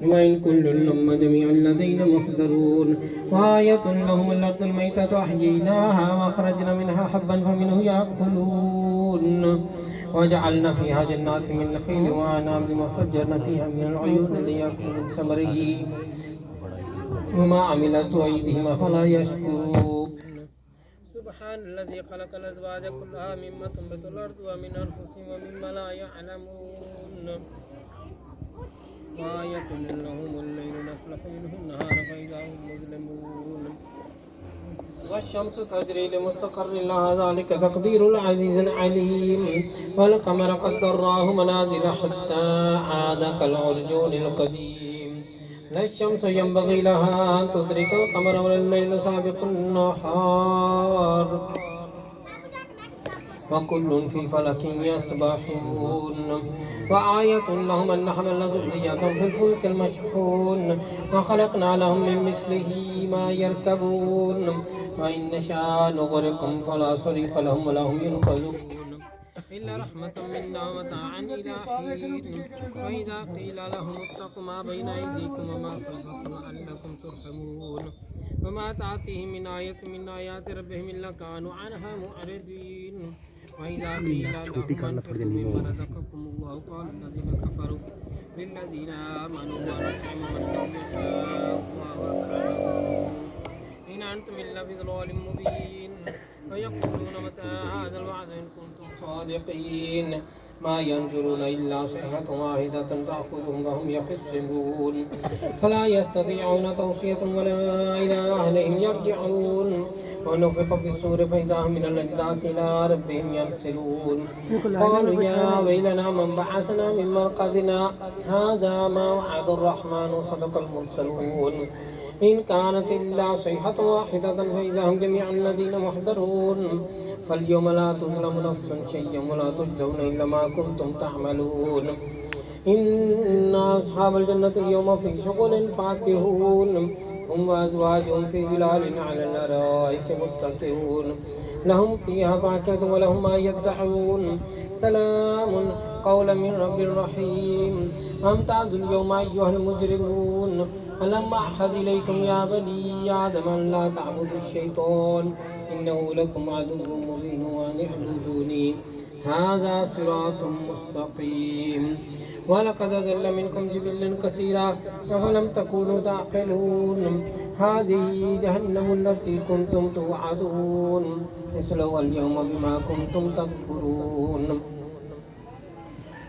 وإن كل لما جميعا لدينا محضرون وآية لهم الأرض الميتة أحييناها وأخرجنا منها حبا فمنه يأكلون وجعلنا فيها جنات من نخيل وأعناب وفجرنا فيها من العيون ليأكلوا من ثمره وما عملت أيديهم أفلا يشكرون. سبحان الذي خلق الأزواج كلها مما تنبت الأرض ومن أنفسهم ومما لا يعلمون وآية لهم الليل نسلخ منه النهار فإذا هم مظلمون والشمس تجري لمستقر لها ذلك تقدير العزيز العليم والقمر قدرناه منازل حتى عاد كالعرجون القديم لا الشمس ينبغي لها أن تدرك القمر ولا الليل سابق النهار وكل في فلك يسبحون وآية لهم أن حملنا ذريتهم في الفلك المشحون وخلقنا لهم من مثله ما يركبون وإن نشاء نغرقهم فلا صريخ لهم ولا هم ينقذون إلا رحمة منا ومتاعا إلى حين وإذا قيل لهم اتقوا ما بين أيديكم وما خلفكم لعلكم ترحمون وما تأتيهم من آية من آيات ربهم إلا كانوا عنها معرضين وإذا قيل لهم أنفقوا مما رزقكم الله قال الذين كفروا للذين آمنوا ونطعم من لو يشاء الله إن أنتم إلا في ضلال مبين ويقولون متى هذا الوعد إن كنتم صادقين ما ينظرون إلا صيحة واحدة تأخذهم وهم يخصمون فلا يستطيعون توصية ولا إلى أهلهم يرجعون ونفخ في الصور فإذا هم من الأجداث إلى ربهم ينسلون قالوا يا ويلنا من بعثنا من مرقدنا هذا ما وعد الرحمن وصدق المرسلون إن كانت إلا صيحة واحدة فإذا هم جميع الذين محضرون فاليوم لا تظلم نفس شيئا ولا تجزون إلا ما كنتم تعملون إن أصحاب الجنة اليوم في شغل فاكهون هم وأزواجهم في ظلال على الأرائك متكئون لهم فيها فاكهة ولهم ما يدعون سلام قولا من رب رحيم امتازوا اليوم أيها المجرمون ألم أعهد إليكم يا بني آدم أن لا تعبدوا الشيطان إنه لكم عدو مبين وأن اعبدوني هذا صراط مستقيم ولقد أضل منكم جبلا كثيرا أفلم تكونوا تعقلون هذه جهنم التي كنتم توعدون اصلوها اليوم بما كنتم تكفرون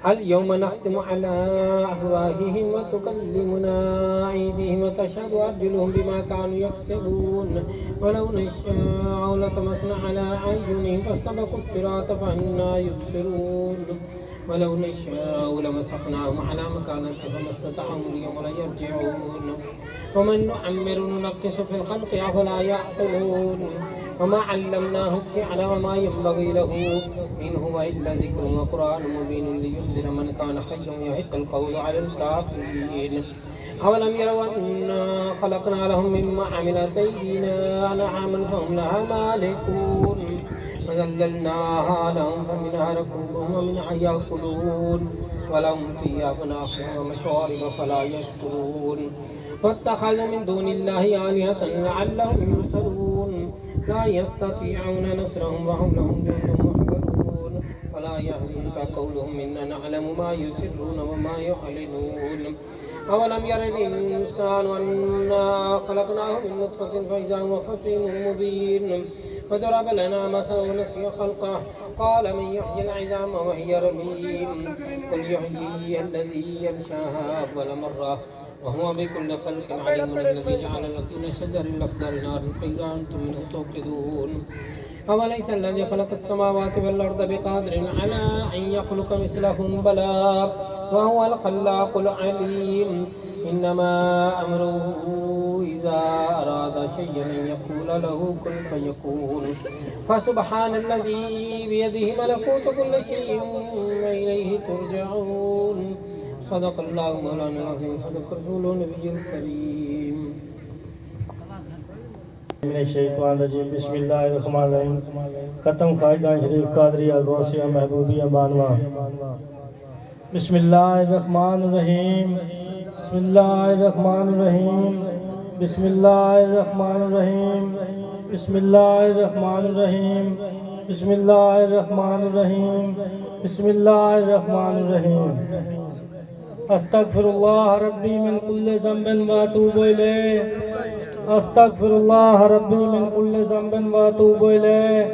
اليوم نختم على أفواههم وتكلمنا أيديهم وتشهد أرجلهم بما كانوا يكسبون ولو نشاء لطمسنا على أعينهم فاستبقوا الصراط فأنى يبصرون ولو نشاء لمسخناهم على مكانتهم فما استطاعوا اليوم لا يرجعون ومن نعمر ننقص في الخلق أفلا يعقلون وما علمناه الشعر وما ينبغي له إن هو إلا ذكر وقرآن مبين لينذر من كان حيا ويحق القول على الكافرين أولم يروا أنا خلقنا لهم مما عملت أيدينا أنعاما فهم لها مالكون وذللناها لهم فمنها ركوبهم ومنها يأكلون ولهم فيها منافع ومشارب فلا يشكرون واتخذوا من دون الله آلهة لعلهم ينصرون لا يستطيعون نصرهم وهم لهم جند محضرون فلا يحزنك قولهم إنا نعلم ما يسرون وما يعلنون أولم ير الإنسان أنا خلقناه من نطفة فإذا هو خصيم مبين وضرب لنا مثلا ونسي خلقه قال من يحيي العظام وهي رميم قل يحييها الذي ينشاها أول مرة وهو بكل خلق عليم الذي جعل لكم من شجر الأخضر نارا فإذا أنتم منه توقدون أوليس الذي خلق السماوات والأرض بقادر على أن يخلق مثلهم بلى وهو الخلاق العليم إنما أمره إذا أراد شيئا أن يقول له كن فيكون فسبحان الذي بيده ملكوت كل شيء وإليه ترجعون صدق الله مولانا العظيم صدق رسوله النبي الكريم من الشیطان الرجیم بسم اللہ الرحمن الرحیم ختم خواجگان شریف قادریہ غوثیہ محبوبیہ بانواں بسم اللہ الرحمن الرحیم بسم اللہ الرحمن الرحیم بسم اللہ الرحمن الرحیم بسم اللہ الرحمن الرحیم بسم اللہ الرحمن الرحیم بسم اللہ الرحمن الرحیم استغفر اللہ ربی من کل ذنب واتوب الیہ استغفر اللہ ربی من کل ذنب واتوب الیہ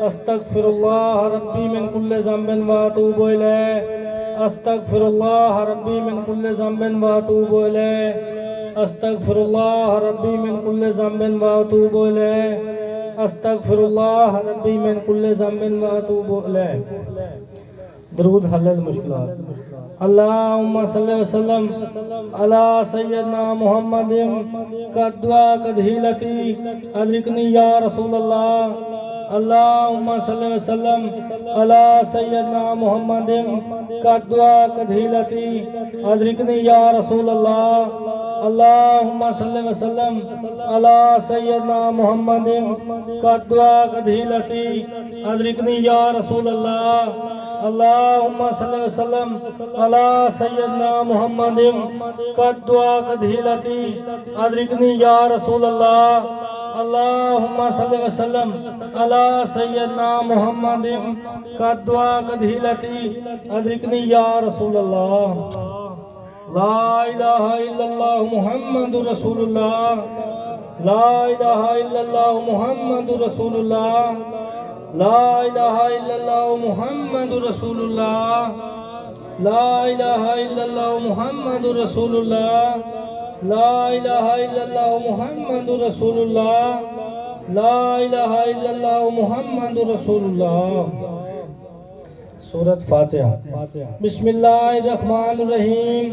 استغفر اللہ ربی من کل ذنب واتوب الیہ استغفر اللہ ربی من کل ذنب واتوب الیہ استغفر اللہ ربی من کل ذنب واتوب الیہ استغفر اللہ ربی من کل ذنب واتوب الیہ درود حل المشکلات اللہم صلی وسلم علی سیدنا محمد قد دعا قد ہیلتی ادرکنی یا رسول اللہ اللہم صلی وسلم علی سیدنا محمد قد دعا قد ہیلتی ادرکنی یا رسول اللہ اللہم صلی وسلم علی سیدنا محمد قد دعا قد ہیلتی ادرکنی یا رسول اللہ اللہم صلی وسلم علی سیدنا محمد قد دعا قد ہیلتی ادرکنی یا رسول اللہ اللہم صلی وسلم علی سیدنا محمد قد دعا قد ہیلتی ادرکنی یا رسول اللہ لا الہ الا اللہ محمد رسول اللہ لا الہ الا اللہ محمد رسول اللہ لا الہ الا اللہ محمد رسول اللہ لا الہ الا اللہ محمد رسول اللہ لا الہ الا اللہ محمد رسول اللہ لا الہ الا اللہ محمد رسول اللہ سورۃ فاتحہ بسم اللہ الرحمن الرحیم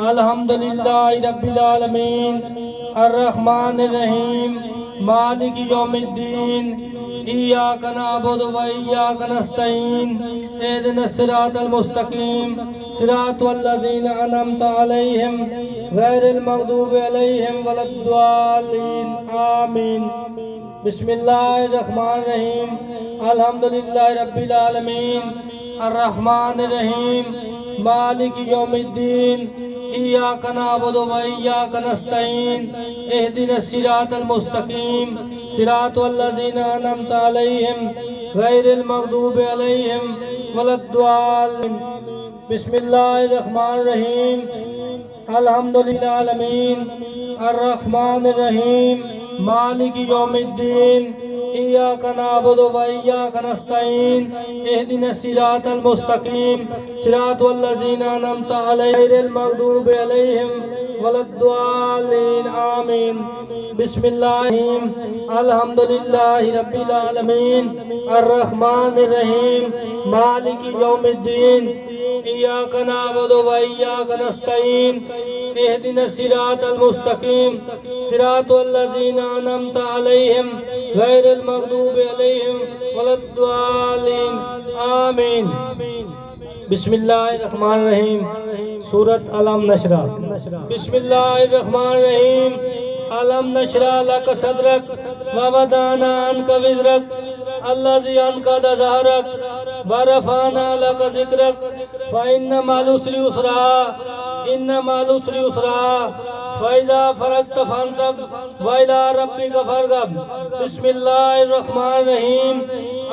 الحمدللہ رب العالمین الرحمن الرحیم مالک یوم الدین ایاک نعبد و ایاک نستعین اہدنا الصراط المستقیم صراط الذین انعمت علیہم غیر المغضوب علیہم ولا الضالین آمین بسم اللہ الرحمن الرحیم الحمدللہ رب العالمین الرحمن الرحیم مالک یوم الدین ایاک نعبد و ایاک نستعین اہدنا الصراط المستقیم صراط الذین انعمت علیہم غیر المغضوب علیہم ولا الضالین بسم اللہ الرحمن الرحیم الحمدللہ الرحمن الرحیم مالک یوم الدین ایاک نعبد و ایاک نستعین اہدنا الصراط المستقیم صراط الذین انعمت علیہم غیر المغضوب علیہم ولا الضالین آمین بسم اللہ الحمدللہ رب العالمین الرحمن الرحیم مالک یوم الدین ایاک نعبد و ایاک نستعین اہدنا الصراط المستقیم صراط الذین انعمت علیہم غیر المغضوب علیہم ولا الضالین آمین بسم اللہ الرحمن الرحیم سورۃ علم نشرہ بسم اللہ الرحمن الرحیم علم نشرہ لک صدرک ووضعنا عنک وزرک الذی انقض ظہرک ورفعنا لک ذکرک فإن مع العسر یسرا إن مع العسر یسرا فإذا فرغت فانصب وإلى ربك فارغب بسم اللہ الرحمن الرحیم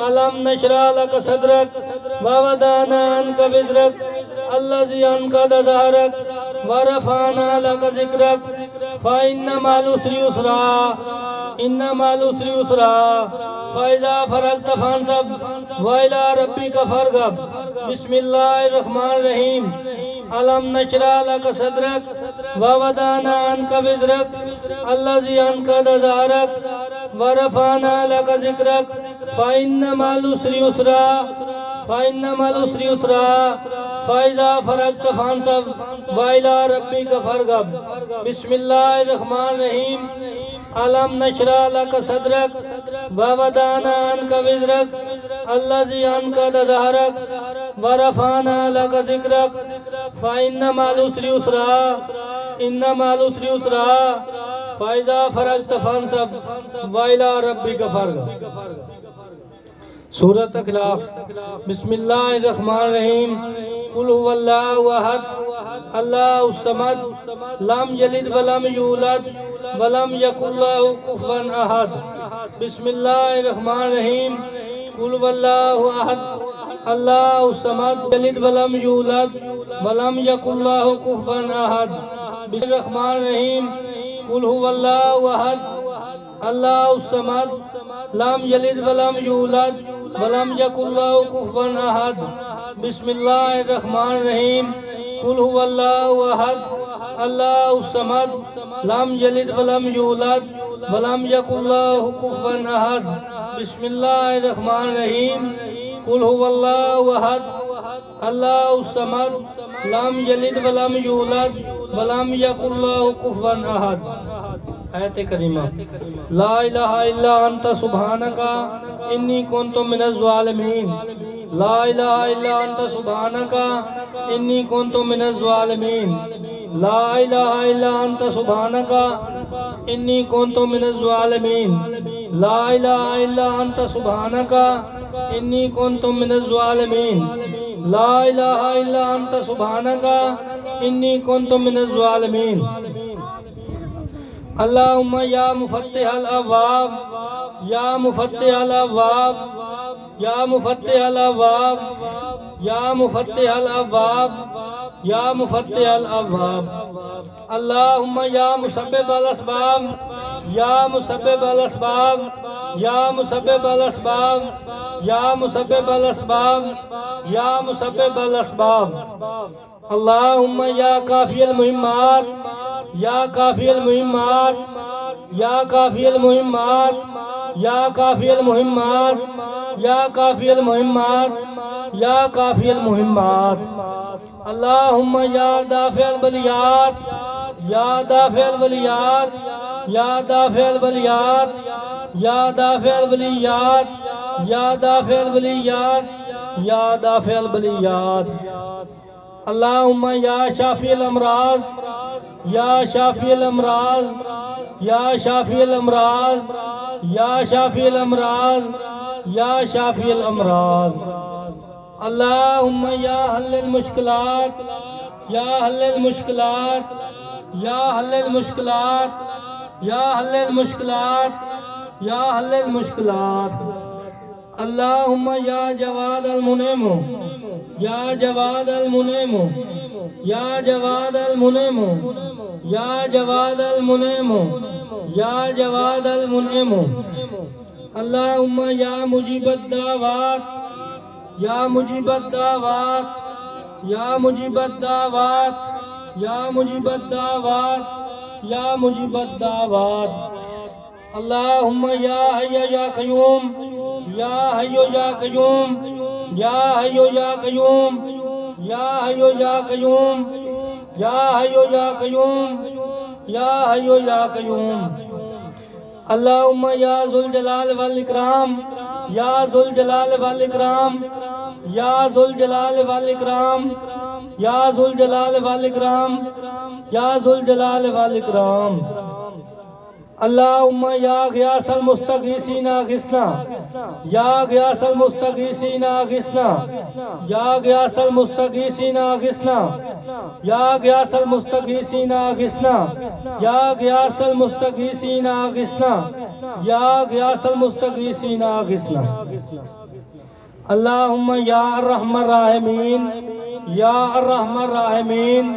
علم نشرح لك صدرک ووضعنا عنك وزرک الذی انقض ظہرک ورفعنا لك ذکرک فإن مع العسر یسرا إن مع العسر یسرا فإذا فرغت فانصب وإلى ربك فارغب بسم اللہ الرحمن الرحیم علم نشرح لك صدرک ووضعنا عنك وزرک الذی انقض ظہرک ورفعنا لك ذکرک فإن مع العسر یسرا فإن مع العسر یسرا فإذا فرغت فانصب وإلى ربك فارغب بسم اللہ الرحمن الرحیم علم نشرح لك صدرک ووضعنا عنك وزرک الذی انقض ظہرک ورفعنا لك ذکرک فإن مع العسر یسرا إن مع العسر یسرا فإذا فرغت فانصب وإلى ربك فارغب سورۃ اخلاص بسم اللہ الرحمن الرحیم قل هو الله احد الله الصمد لم يلد ولم يولد ولم يكن له كفوا احد بسم الله الرحمن الرحيم قل هو الله احد الله الصمد يلد ولم يولد ولم يكن له كفوا احد بسم الله الرحمن الرحيم قل هو الله احد الله الصمد لم يلد ولم يولد ولم يكن له كفوا احد بسم الله الرحمن الرحيم قل هو الله احد الله الصمد لم يلد ولم يولد ولم يكن له كفوا احد بسم الله الرحمن الرحيم قل هو الله احد الله الصمد لم يلد ولم يولد ولم يكن له كفوا احد آیت کریمہ لا الہ الا انت سبحانک انی کنت من الظالمین لا الہ الا انت سبحانک انی کنت من الظالمین لا الہ الا انت سبحانک انی کنت من الظالمین لا الہ الا انت سبحانک انی کنت من الظالمین لا الہ الا انت سبحانک انی کنت من الظالمین اللہم یا مفتح الابواب یا مفتح الابواب یا مفتح الابواب یا مفتح الابواب یا مفتح الابواب اللہم یا مسبب الاسباب یا مسبب الاسباب یا مسبب الاسباب یا مسبب الاسباب یا مسبب الاسباب اللہم یا کافی المہمات یا کافی المہمات یا کافی المہمات یا کافی المہمات یا کافی المہمات یا کافی المہمات اللہم یا دافع البلیات یا دافع البلیات یا دافع البلیات یا دافع البلیات یا دافع البلیات یا دافع البلیات اللہم یا شافی الامراض یا شافی الامراض یا شافی الامراض یا شافی الامراض یا شافی الامراض اللہم یا حل المشکلات یا حل المشکلات یا حل المشکلات یا حل المشکلات یا حل المشکلات اللہم یا جواد المنعم یا جواد المنعم یا جواد المنعم یا جواد المنعم یا جواد المنعم اللہم یا مجیب الدعوات یا مجیب الدعوات یا مجیب الدعوات یا مجیب الدعوات یا مجیب الدعوات اللہم یا حی یا قیوم یا حی یا قیوم یا حی یا قیوم یا حی یا قیوم یا حی یا قیوم یا حی یا قیوم اللہم یا ذوالجلال والاکرام یا ذوالجلال والاکرام یا ذوالجلال والاکرام یا ذوالجلال والاکرام یا ذوالجلال والاکرام اللہم یا غیاث المستغیثین اغثنا یا غیاث المستغیثین اغثنا یا غیاث المستغیثین اغثنا یا غیاث المستغیثین اغثنا یا غیاث المستغیثین اغثنا یا غیاث المستغیثین اغثنا اللہم یا ارحم الراحمین یا ارحم الراحمین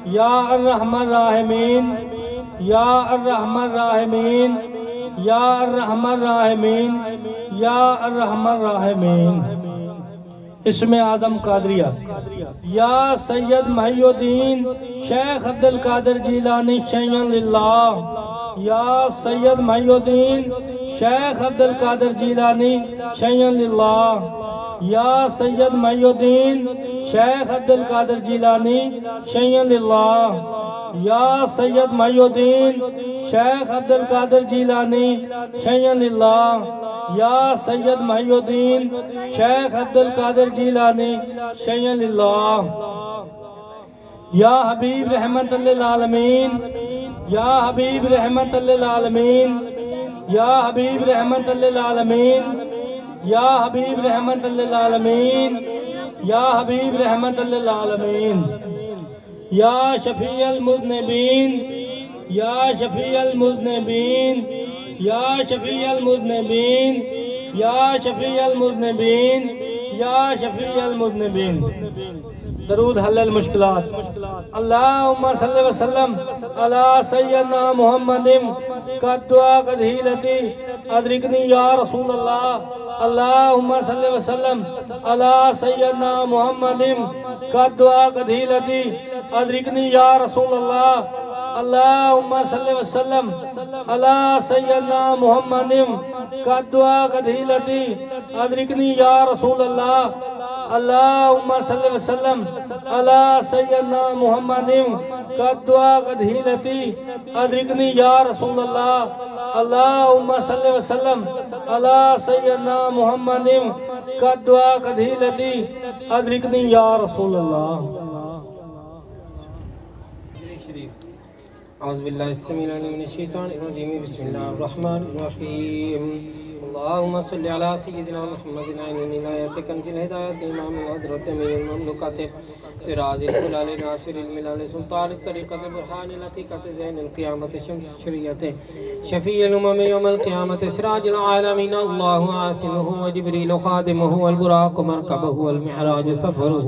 یا ارحم الراحمین یا ارحم الراحمین یا ارحم الراحمین یا ارحم الراحمین اسم اعظم قادریہ یا سید محی الدین شیخ عبدالقادر جیلانی شیئا للہ یا سید محی الدین شیخ عبدالقادر جیلانی شیئا للہ یا سید محی الدین شیخ عبدالقادر جیلانی شیئا للہ یا سید محی الدین شیخ عبدالقادر جیلانی شیئا للہ یا سید محی الدین شیخ عبدالقادر جیلانی شیئا للہ یا حبیب رحمت للعالمین یا حبیب رحمت للعالمین یا حبیب رحمت للعالمین یا حبیب رحمت للعالمین یا حبیب رحمت للعالمین، یا شفیع المذنبین، یا شفیع المذنبین، یا شفیع المذنبین، یا شفیع المذنبین، یا شفیع المذنبین۔ درود حل المشکلات۔ اللہم صلی وسلم علی سیدنا محمد قد دعا قد ہیلتی ادرکنی یا رسول اللہ۔ اللہم صلی وسلم علی سیدنا محمد قد دعا قد ہیلتی ادرکنی یا رسول اللہ۔ اللہم صلی وسلم علی سیدنا محمد قد دعا قد ہیلتی ادرکنی یا رسول اللہ۔ اللہم صلی وسلم علی سیدنا محمد قد دعا قد ہیلتی ادرکنی یا رسول اللہ۔ اللہم صلی وسلم علی سیدنا محمد قد دعا قد ہیلتی ادرکنی یا رسول اللہ۔ اعوذ باللہ السمیع العلیم من الشیطان الرجیم، بسم اللہ الرحمن الرحیم۔ اللہم صلی علی سیدنا محمد عین العنایت کنز الہدایت امام الحضرت امیر المملکت طراز الجلال ناصر الملل سلطان الطریقت برہان الحقیقت زین القیامت شمس الشریعت شفیع الامم یوم القیامت سراج العالمین اللہ عاصمہ وجبریل خادمہ والبراق مرکبہ والمعراج سفرہ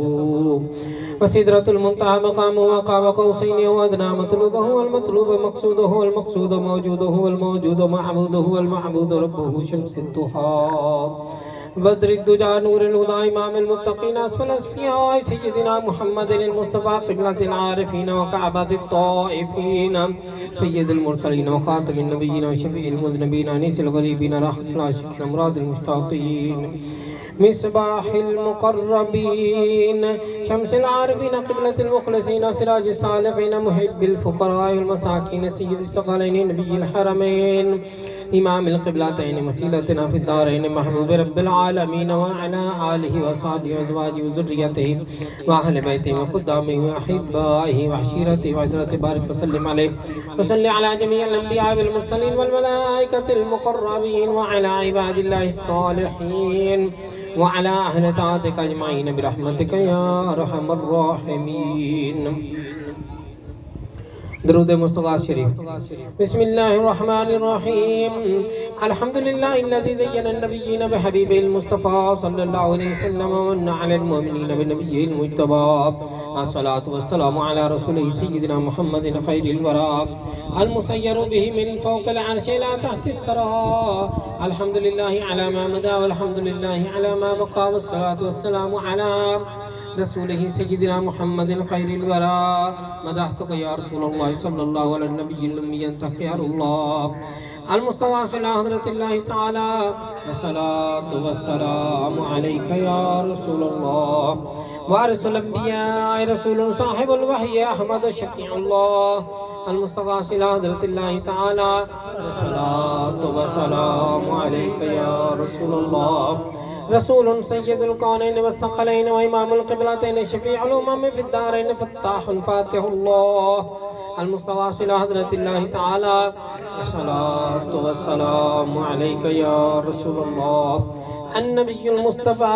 وسدرۃ المنتہى مقامہ وقاب قوسین وادنی مطلوبہ والمطلوب مقصودہ والمقصود موجودہ والموجود معبودہ والمعبود ربہ شمس الضحى بدر الدجى نور الهدى امام المتقين اسفل الاسفياء سيدنا محمد المصطفى قبلة العارفين وكعبة الطائفين سيد المرسلين وخاتم النبيين وشفيع المذنبين انيس الغريبين راحة العاشقين امراض المشتاقين مصباح المقربين شمس العارفين قبلة المخلصين سراج الصالحين محب الفقراء والمساكين سيد الثقلين نبي الحرمين امام القبلتين وسيلتنا في الدارين محبوب رب العالمين وعلى آله وصحبه وازواجه وذريته واهل بيته وخدامه واحبائه وعشيرته وعزرته بارك وسلم عليه وصل على جميع الانبياء والمرسلين والملائكة المقربين وعلى عباد الله الصالحين وعلى أهل طاعتك أجمعين برحمتك يا أرحم الراحمين۔ درود مصطفیٰ شریف۔ بسم اللہ الرحمن الرحیم۔ الحمدللہ الذی زین النبیین بحبیبہ المصطفیٰ صلی اللہ علیہ وسلم ومن علی المؤمنین بنبیہ المجتبی الصلاة والسلام علی رسولہ سیدنا محمد خیر الورى المسیر به من فوق العرش لا تحت الثرى الحمدللہ علی ما مدى والحمدللہ علی ما بقى والصلاة والسلام علی رسوله سيدنا محمد خير الورى مدحتك يا رسول الله صلى الله على النبي الأمي أنت خيار الله المصطفى صلى حضرة الله تعالى الصلاة والسلام عليك يا رسول الله وارث الأنبياء رسول صاحب الوحي أحمد شفيع الله المصطفى صلى حضرة الله تعالى الصلاة والسلام عليك يا رسول الله رسول سید القونین والثقلین وامام القبلتین شفیع الامم فی الدارین فتاح فاتح اللہ المصطفى صلی حضرت اللہ تعالی الصلاة والسلام علیک یا رسول اللہ النبی المصطفى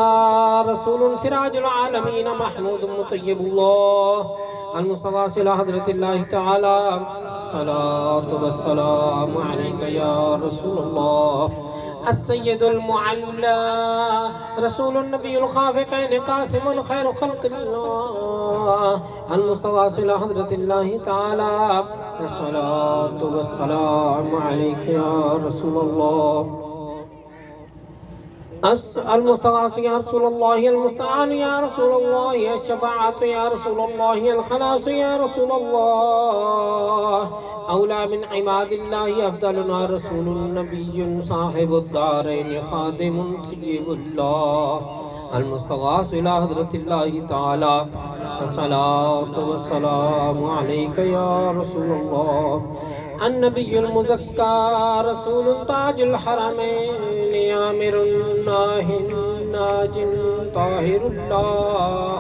رسول سراج العالمین محمود مطیب اللہ المصطفى صلی حضرت اللہ تعالی الصلاة والسلام علیک یا رسول اللہ السيد المعلى رسول النبي الخافقين قاسم خير خلق الله المصطفى صلى حضرة الله تعالى الصلاة والسلام عليك يا رسول الله المستغاث يا رسول الله المستعان يا رسول الله الشفاعة يا رسول الله الخلاص يا رسول الله أولى من عباد الله أفضلنا رسول نبي صاحب الدارين خادم طيب الله المستغاث إلى حضرة الله تعالى الصلاة والسلام عليك يا رسول الله النبي المزكى رسول تاج الحرمين آمر ناه ناج طاهر الله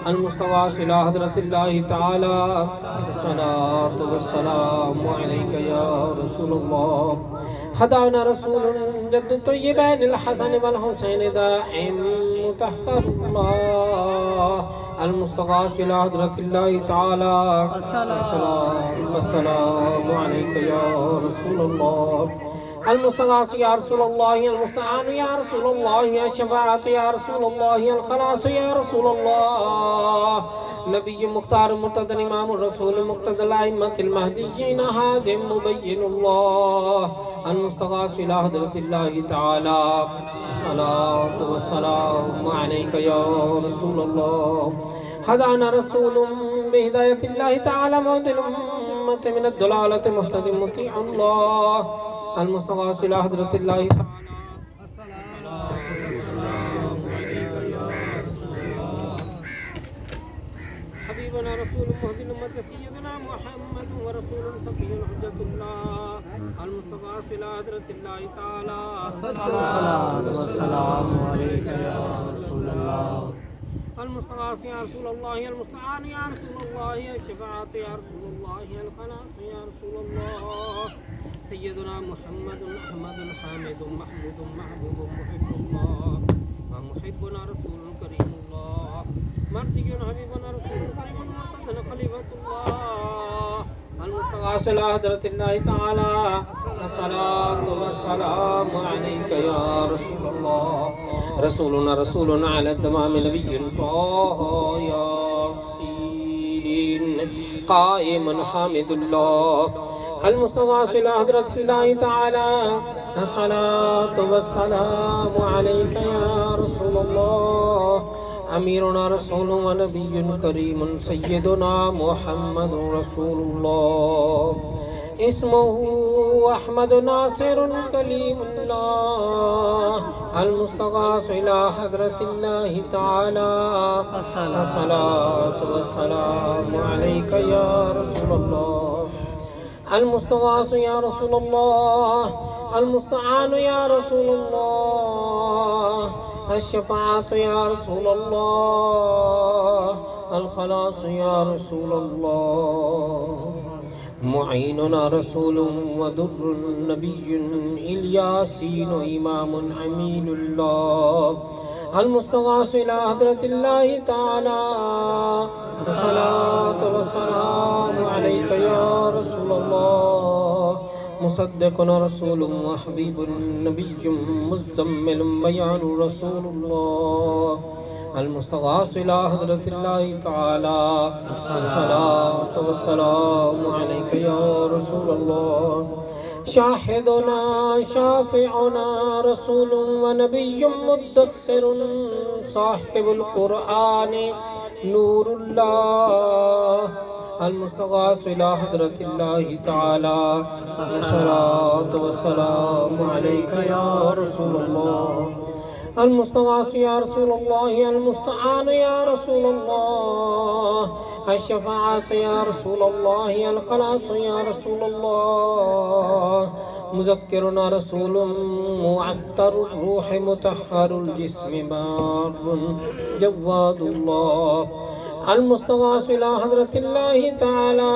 المصطفى إلى حضرة الله تعالى الصلاة والسلام عليك يا رسول الله هدانا رسول جد الطيبين الحسن والحسين دائم مطهر الله المستغاث إلى حضرة الله تعالى الصلاة والسلام عليك يا رسول الله المستغاث يا رسول الله المستعان يا رسول الله الشفاعة يا رسول الله الخلاص يا رسول الله نبي مختار مرتضى إمام الرسول مقتدى الأئمة المهديين هادٍ مبين الله المستغاث إلى حضرة الله تعالى الصلاة والسلام عليك يا رسول الله هدانا رسول بهداية الله تعالى مهد الأمة من الضلالة مهتد مطيع الله المستغاث إلى حضرة الله تعالى حبيبنا رسول مهدي الأمة سيدنا محمد ورسول صفي حجة الله المستغاث إلى حضرة الله تعالى الصلاة والسلام عليك يا رسول الله المستغاث يا رسول الله المستعان يا رسول الله الشفاعة يا رسول الله الخلاص يا رسول الله سيدنا محمد أحمد حامد محمود محبوب محب الله ومحبنا رسول كريم الله مرجي حبيبنا رسول كريم مرتضى خليفة الله المستغاث إلى حضرة الله تعالى الصلاة والسلام عليك يا رسول الله رسولنا على الدمام نبي طه ياسين قائم حامد الله المستغاث إلى حضرة الله تعالى الصلاة والسلام عليك يا رسول الله أميرنا رسول ونبي كريم سيدنا محمد رسول الله اسمه أحمد ناصر كليم الله المستغاث إلى حضرة الله تعالى الصلاة والسلام عليك يا رسول الله المستغاث يا رسول الله المستعان يا رسول الله الشفاعة يا رسول الله الخلاص يا رسول الله معيننا رسول ودر نبي الياسين إمام أمين الله المستغاث إلى حضرة الله تعالى الصلاة والسلام عليك يا رسول الله مصدقنا رسول وحبيب نبي مزمل بيان رسول الله المستغاث إلى حضرة الله تعالى الصلاة والسلام عليك يا رسول الله شاهدنا شافعنا رسول ونبي مدثر صاحب القرآن نور الله المستغاث إلى حضرة الله تعالى الصلاة والسلام عليك يا رسول الله المستغاث يا رسول الله المستعان يا رسول الله الشفاعة يا رسول الله الخلاص يا رسول الله مذكرنا رسول معطر الروح مطهر الجسم بار جواد الله المستغاث إلى حضرة الله تعالى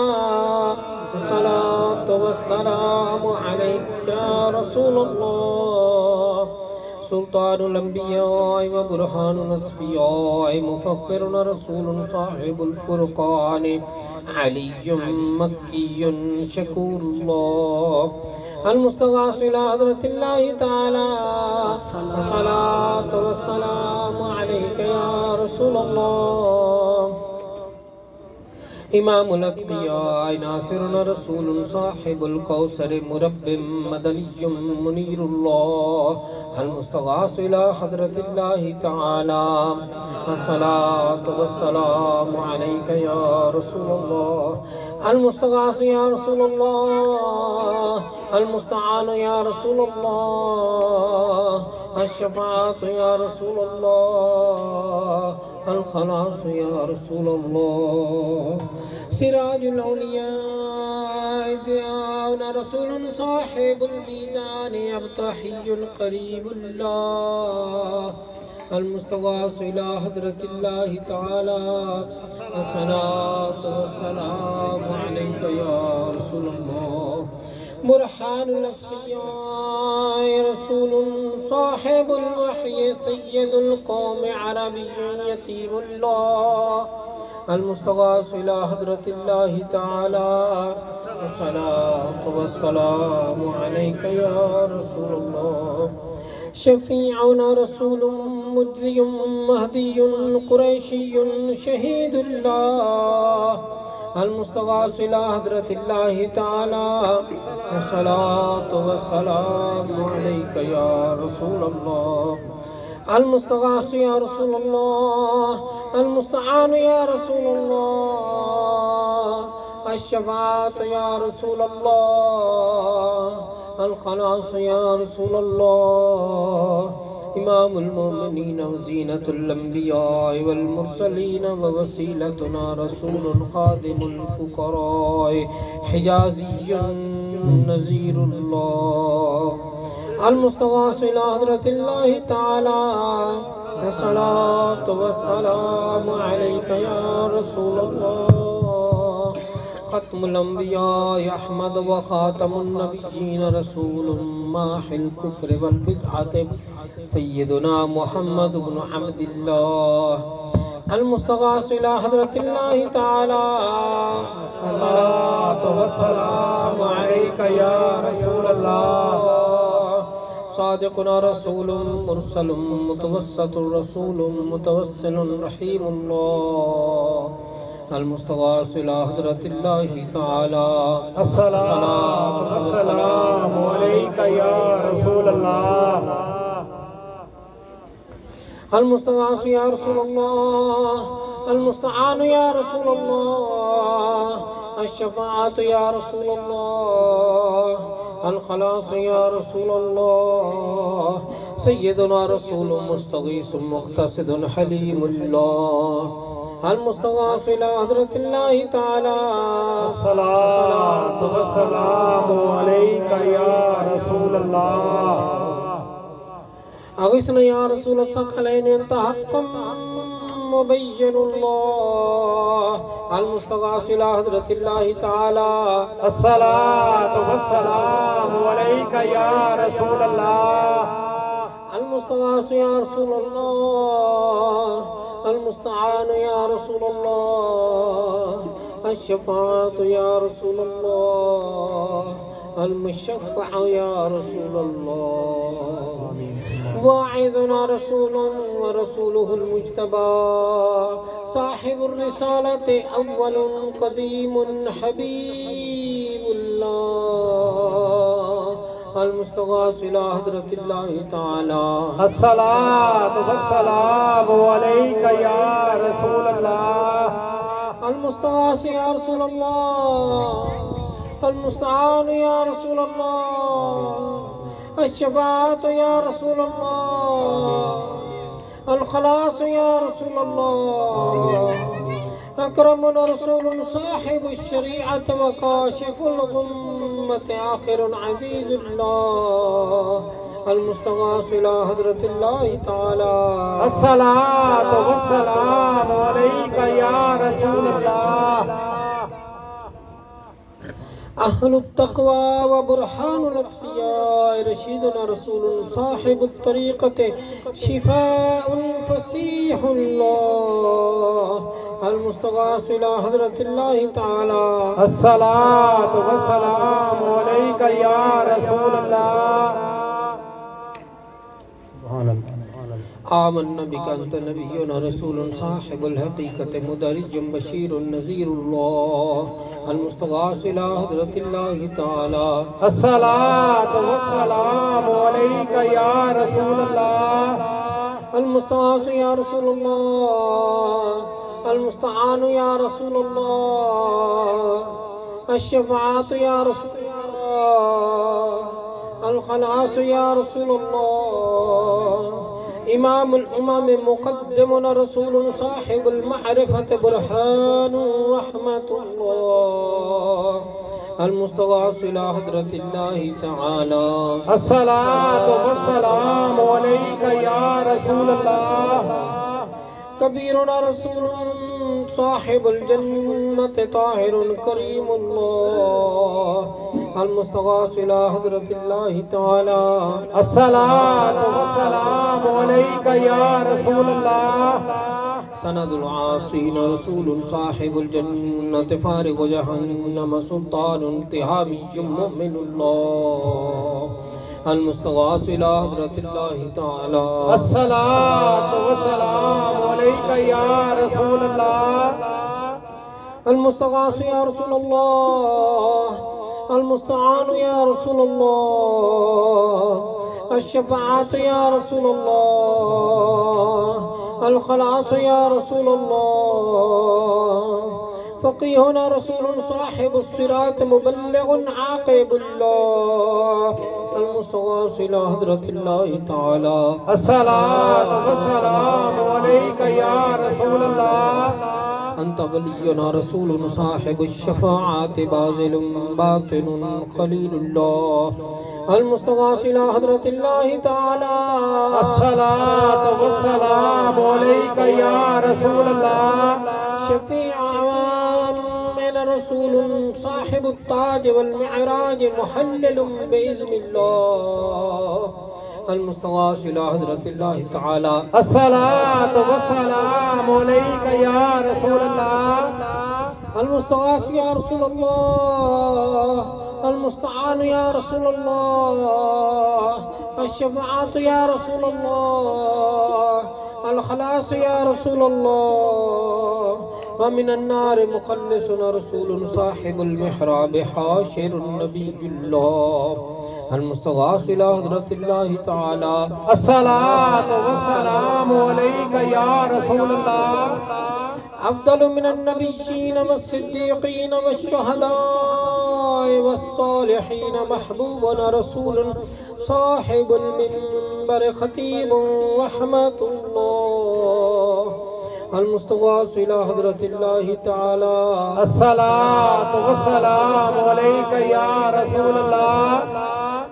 الصلاة والسلام عليك يا رسول الله سلطان الأنبياء وبرهان الأصفياء مفخر رسول صاحب الفرقان علي مكي شكور الله المستغاث إلى حضرة الله تعالى الصلاة والسلام عليك يا رسول الله إمام الأتقياء ناصر رسول صاحب الكوثر مرب مدني منير الله المستغاث إلى حضرة الله تعالى الصلاة والسلام عليك يا رسول الله المستغاث يا رسول الله المستعان يا رسول الله الشفاعة يا رسول الله الخلاص يا رسول الله سراج الأولياء جاءنا رسول صاحب الميزان يبتحي قريب الله المستغاث إلى حضرة الله تعالى الصلاة والسلام عليك يا رسول الله برهان الأصفياء رسول صاحب الوحي سيد القوم عربي يتيم الله المستغاث إلى حضرة الله تعالى الصلاة والسلام عليك يا رسول الله شفيعنا رسول مجزي مهدي قريشي شهيد الله المستغاث إلى حضرة الله تعالى الصلاة والسلام عليك يا رسول الله المستغاث يا رسول الله المستعان يا رسول الله الشفاعة يا رسول الله الخلاص يا رسول الله إمام المؤمنين وزينة الأنبياء والمرسلين ووسيلتنا رسول خادم الفقراء حجازي نذير الله المستغاث إلى حضرة الله تعالى الصلاة والسلام عليك يا رسول الله ختم الأنبياء أحمد وخاتم النبيين رسول ماحي الكفر والبدعة سيدنا محمد بن عبد الله المستغاث إلى حضرة الله تعالى الصلاة والسلام عليك يا رسول الله صادقنا رسول مرسل متوسط رسول متوسل رحيم الله المستغاث إلى حضرة الله تعالى الصلاة والسلام عليك يا رسول الله المستغاث يا رسول الله المستعان يا رسول الله الشفاعة يا رسول الله الخلاص يا رسول الله سيدنا رسول مستغيث مقتصد حليم الله المستغاث إلى حضرة الله تعالى الصلاة والسلام عليك يا رسول الله أغثنا يا رسول الثقلين أنت حق مبين الله المستغاث إلى حضرة الله تعالى الصلاة والسلام عليك يا رسول الله المستغاث يا رسول الله المستعان يا رسول الله الشفاعة يا رسول الله المشفع يا رسول الله واعظنا رسول ورسوله المجتبى صاحب الرسالة أول قديم حبيب الله المستغاث إلى حضرة الله تعالى الصلاة والسلام عليك يا رسول الله المستغاث يا رسول الله المستعان يا رسول الله الشفاعة يا رسول الله الخلاص يا رسول الله أكرمنا رسول صاحب الشريعة وكاشف الغمة آخر عزيز الله المستغاث إلى حضرة الله تعالى الصلاة والسلام عليك يا رسول الله أهل التقوى وبرهان الأتقياء رشيدنا رسول صاحب الطريقة شفاء فسيح الله المستغاث إلى حضرة الله تعالى الصلاة والسلام عليك يا رسول الله آمنا بك أنت نبينا رسول صاحب الحقيقة مدرج بشير نذير الله المستغاث إلى حضرة الله تعالى الصلاة والسلام عليك يا رسول الله المستغاث يا رسول الله المستعان يا رسول الله الشفاعة يا رسول الله الخلاص يا رسول الله إمام الأمم مقدمنا رسول صاحب المعرفة برهان رحمة الله المستغاث إلى حضرة الله تعالى الصلاة والسلام عليك يا رسول الله كبيرنا رسول صاحب الجنة طاهر كريم الله المستغاث إلى حضرة الله تعالى الصلاة والسلام عليك يا رسول الله. سند العاصين رسول صاحب الجنة فارغ جهنم سلطان انتهامي مؤمن الله المستغاث إلى حضرة الله تعالى الصلاة والسلام عليك يا رسول الله. المستغاث يا رسول الله المستعان يا رسول الله الشفاعات يا رسول الله الخلاص يا رسول الله فقيهنا رسول صاحب الصراط مبلغ عاقب الله المستغاث إلى حضرة الله تعالى الصلاة والسلام عليك يا رسول الله. أنت ولينا رسول صاحب الشفاعات باذل باطن خليل الله المستغاث إلى حضرة الله تعالى الصلاة والسلام عليك يا رسول الله. شفيع عوامنا رسول صاحب التاج والمعراج محلل بإذن الله المستغاث إلى حضرة الله تعالى الصلاة والسلام عليك يا رسول الله. المستغاث يا رسول الله المستعان يا رسول الله الشفاعات يا رسول الله الخلاص يا رسول الله ومن النار مخلص رسول صاحب المحراب حاشر النبي الله المستغاث إلى حضرة الله تعالى الصلاة والسلام عليك يا رسول الله. أفضل من النبيين والصديقين والشهداء والصالحين محبوبنا رسول صاحب المنبر خطيب رحمة الله المستغاث إلى حضرة الله تعالى الصلاة والسلام عليك يا رسول الله.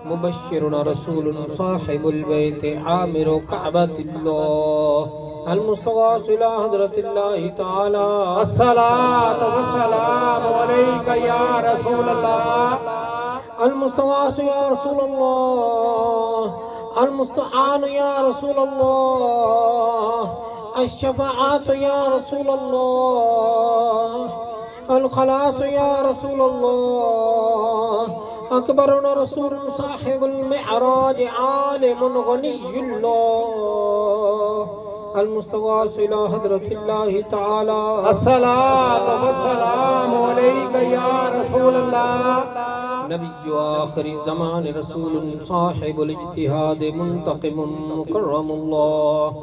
مبشرنا رسول صاحب البيت عامر كعبة الله المستغاث إلى حضرة الله تعالى الصلاة والسلام عليك يا رسول الله. المستغاث يا رسول الله المستعان يا رسول الله الشفاعات يا رسول الله الخلاص يا رسول الله أكبرنا رسول صاحب المعراج عالم غني الله المستغاث إلى حضرة الله تعالى الصلاة والسلام عليك يا رسول الله. نبي آخر الزمان رسول صاحب الاجتهاد منتقم مكرم الله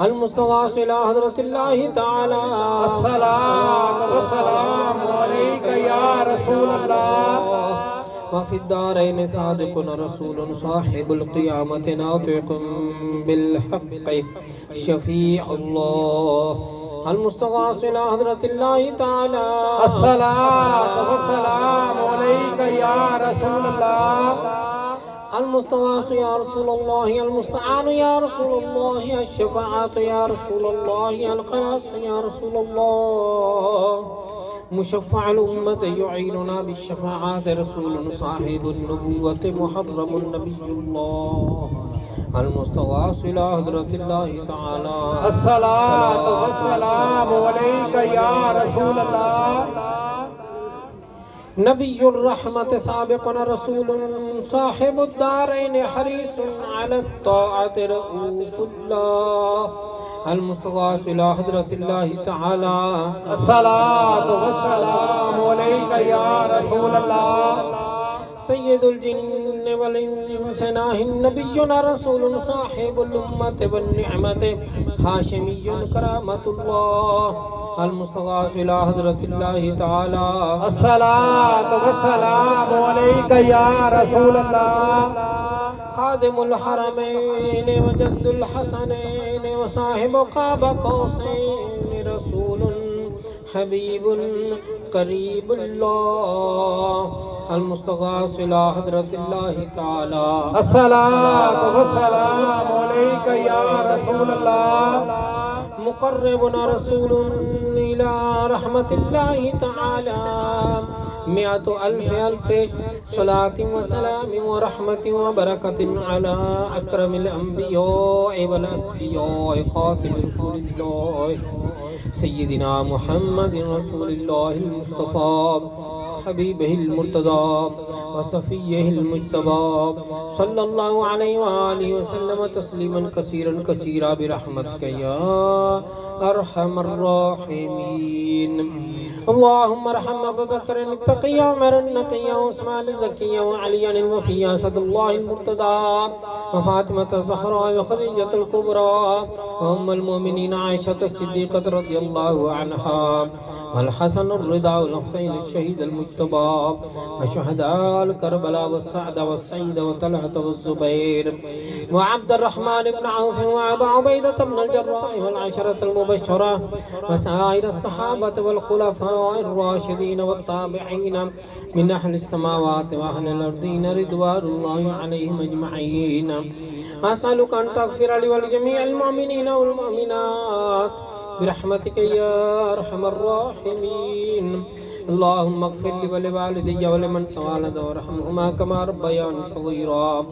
المستغاث إلى حضرة الله تعالى الصلاة والسلام عليك يا رسول الله. وفي الدارين صادق رسول صاحب القيامة ناطق بالحق شفيع الله المستغاث إلى حضرة الله تعالى الصلاة والسلام عليك يا رسول الله. المستغاث يا رسول الله المستعان يا رسول الله الشفاعات يا رسول الله الخلاص يا رسول الله مشفع الأمة يعيننا بالشفاعات رسول صاحب النبوة محرم النبي الله المستغاث إلى حضرة الله تعالى الصلاة والسلام عليك يا رسول الله. نبي الرحمة سابقنا رسول صاحب الدارين حريص على الطاعة رؤوف الله المستغاث إلى حضرة الله تعالى الصلاة والسلام عليك يا رسول الله. سيد الجن والإنس نبينا رسول صاحب الأمة والنعمة هاشمي كرامة الله المستغاث إلى حضرة الله تعالى الصلاة والسلام عليك يا رسول الله. خادم الحرمين وجد الحسنين وصاحب قاب قوسين رسول حبيب قريب الله المستغاث إلى حضرة الله تعالى الصلاة والسلام عليك يا رسول الله. مقربنا رسول إلى رحمة الله تعالى مئة ألف صلاة وسلام ورحمة وبركة على أكرم الأنبياء والأصفياء خاتم رسول الله سيدنا محمد رسول الله المصطفى حبيبه المرتضى وصفيه المجتبى صلى الله عليه وآله وسلم تسليما كثيرا كثيرا برحمتك يا أرحم الراحمين. اللهم ارحم أبا بكر التقي وعمر النقي وعثمان الزكي وعليا الوفي أسد الله المرتضى وفاطمة الزهراء وخديجة الكبرى وأم المؤمنين عائشة الصديقة رضي الله عنها والحسن الرضا والحسين الشهيد المجتبى وشهداء الكربلاء والسعد والسعيد وطلحة والزبير وعبد الرحمن بن عوف وأبا عبيدة بن الجراح والعشرة المبشرة وسائر الصحابة والخلفاء الراشدين والتابعين من أهل السماوات وأهل الأرضين رضوان الله عليهم أجمعين. أسألك أن تغفر لي ولجميع المؤمنين والمؤمنات برحمتك يا أرحم الراحمين. اللهم اغفر لي ولوالدي ولمن توالد وارحمهما كما ربياني صغيرا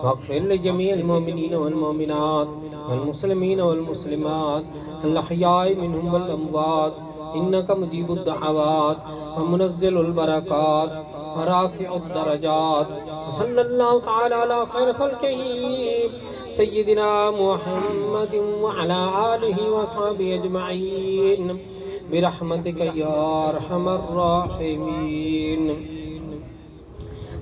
واغفر لجميع المؤمنين والمؤمنات والمسلمين والمسلمات الأحياء منهم والأموات إنك مجيب الدعوات ومنزل البركات ورافع الدرجات. وصلى الله تعالى على خير خلقه سيدنا محمد وعلى آله وصحبه أجمعين برحمتك يا أرحم الراحمين.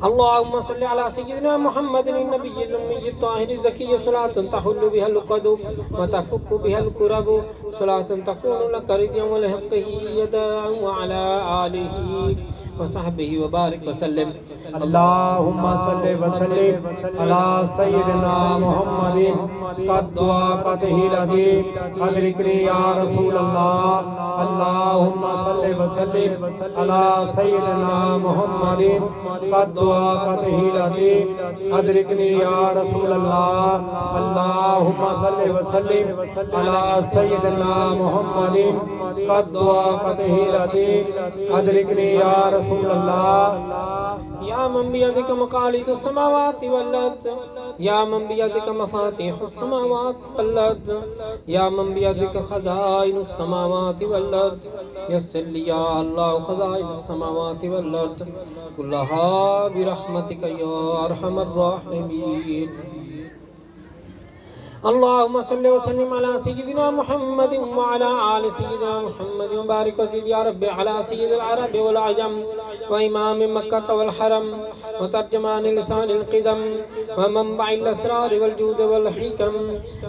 اللهم صل على سيدنا محمد النبي الأمي الطاهر الزكي صلاة تحل بها العقد وتفك بها الكرب صلاة تكون لك رضيا ولحقه يدا وعلى آله وصحبه وبارك وسلم. اللهم صل وسلم على سيدنا محمد قد دعاته الذي أدركني يا رسول الله. اللهم صل وسلم على سيدنا محمد قد دعاته الذي أدركني يا رسول الله. اللهم صل وسلم على سيدنا محمد قد دعاته الذي أدركني يا رسول الله. يا من بيدك مقاليد السماوات والأرض يا من بيدك مفاتيح السماوات والأرض يا من بيدك خزائن السماوات والأرض يسر لي يا الله خزائن السماوات والأرض كلها برحمتك يا أرحم الراحمين. اللهم صل وسلم على سيدنا محمد وعلى آل سيدنا محمد وبارك وزد يا رب على سيد العرب والعجم وإمام مكة والحرم وترجمان لسان القدم ومنبع الأسرار والجود والحكم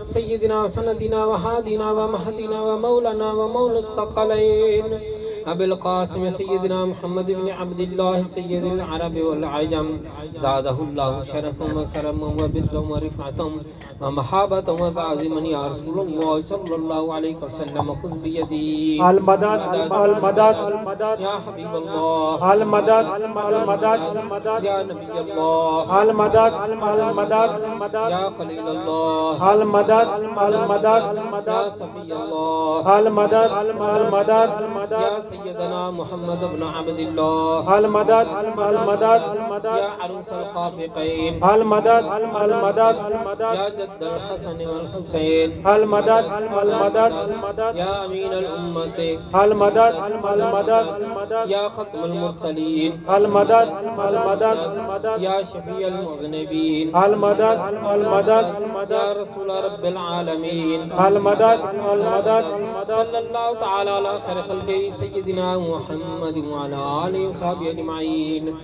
سيدنا وسندنا وهادنا ومهدنا ومولانا ومولى الثقلين أبي القاسم سيدنا محمد بن عبد الله سيد العرب والعجم زاده الله شرفا وكرما وبرا ورفعة ومحابة وتعظيما يا رسول الله صلى الله عليه وسلم. خذ بيدي المدد المدد يا حبيب الله المدد المدد يا نبي الله المدد المدد يا خليل الله المدد المدد يا صفي الله المدد المدد يا سيدنا محمد بن عبد الله المدد المدد يا عروس الخافقين المدد المدد يا جد الحسن والحسين المدد المدد يا أمين الأمة المدد المدد يا ختم المرسلين المدد المدد يا شفيع المذنبين المدد المدد يا رسول رب العالمين المدد المدد صلى الله تعالى على خير خلقه سيدنا محمد وعلى آله وصحبه أجمعين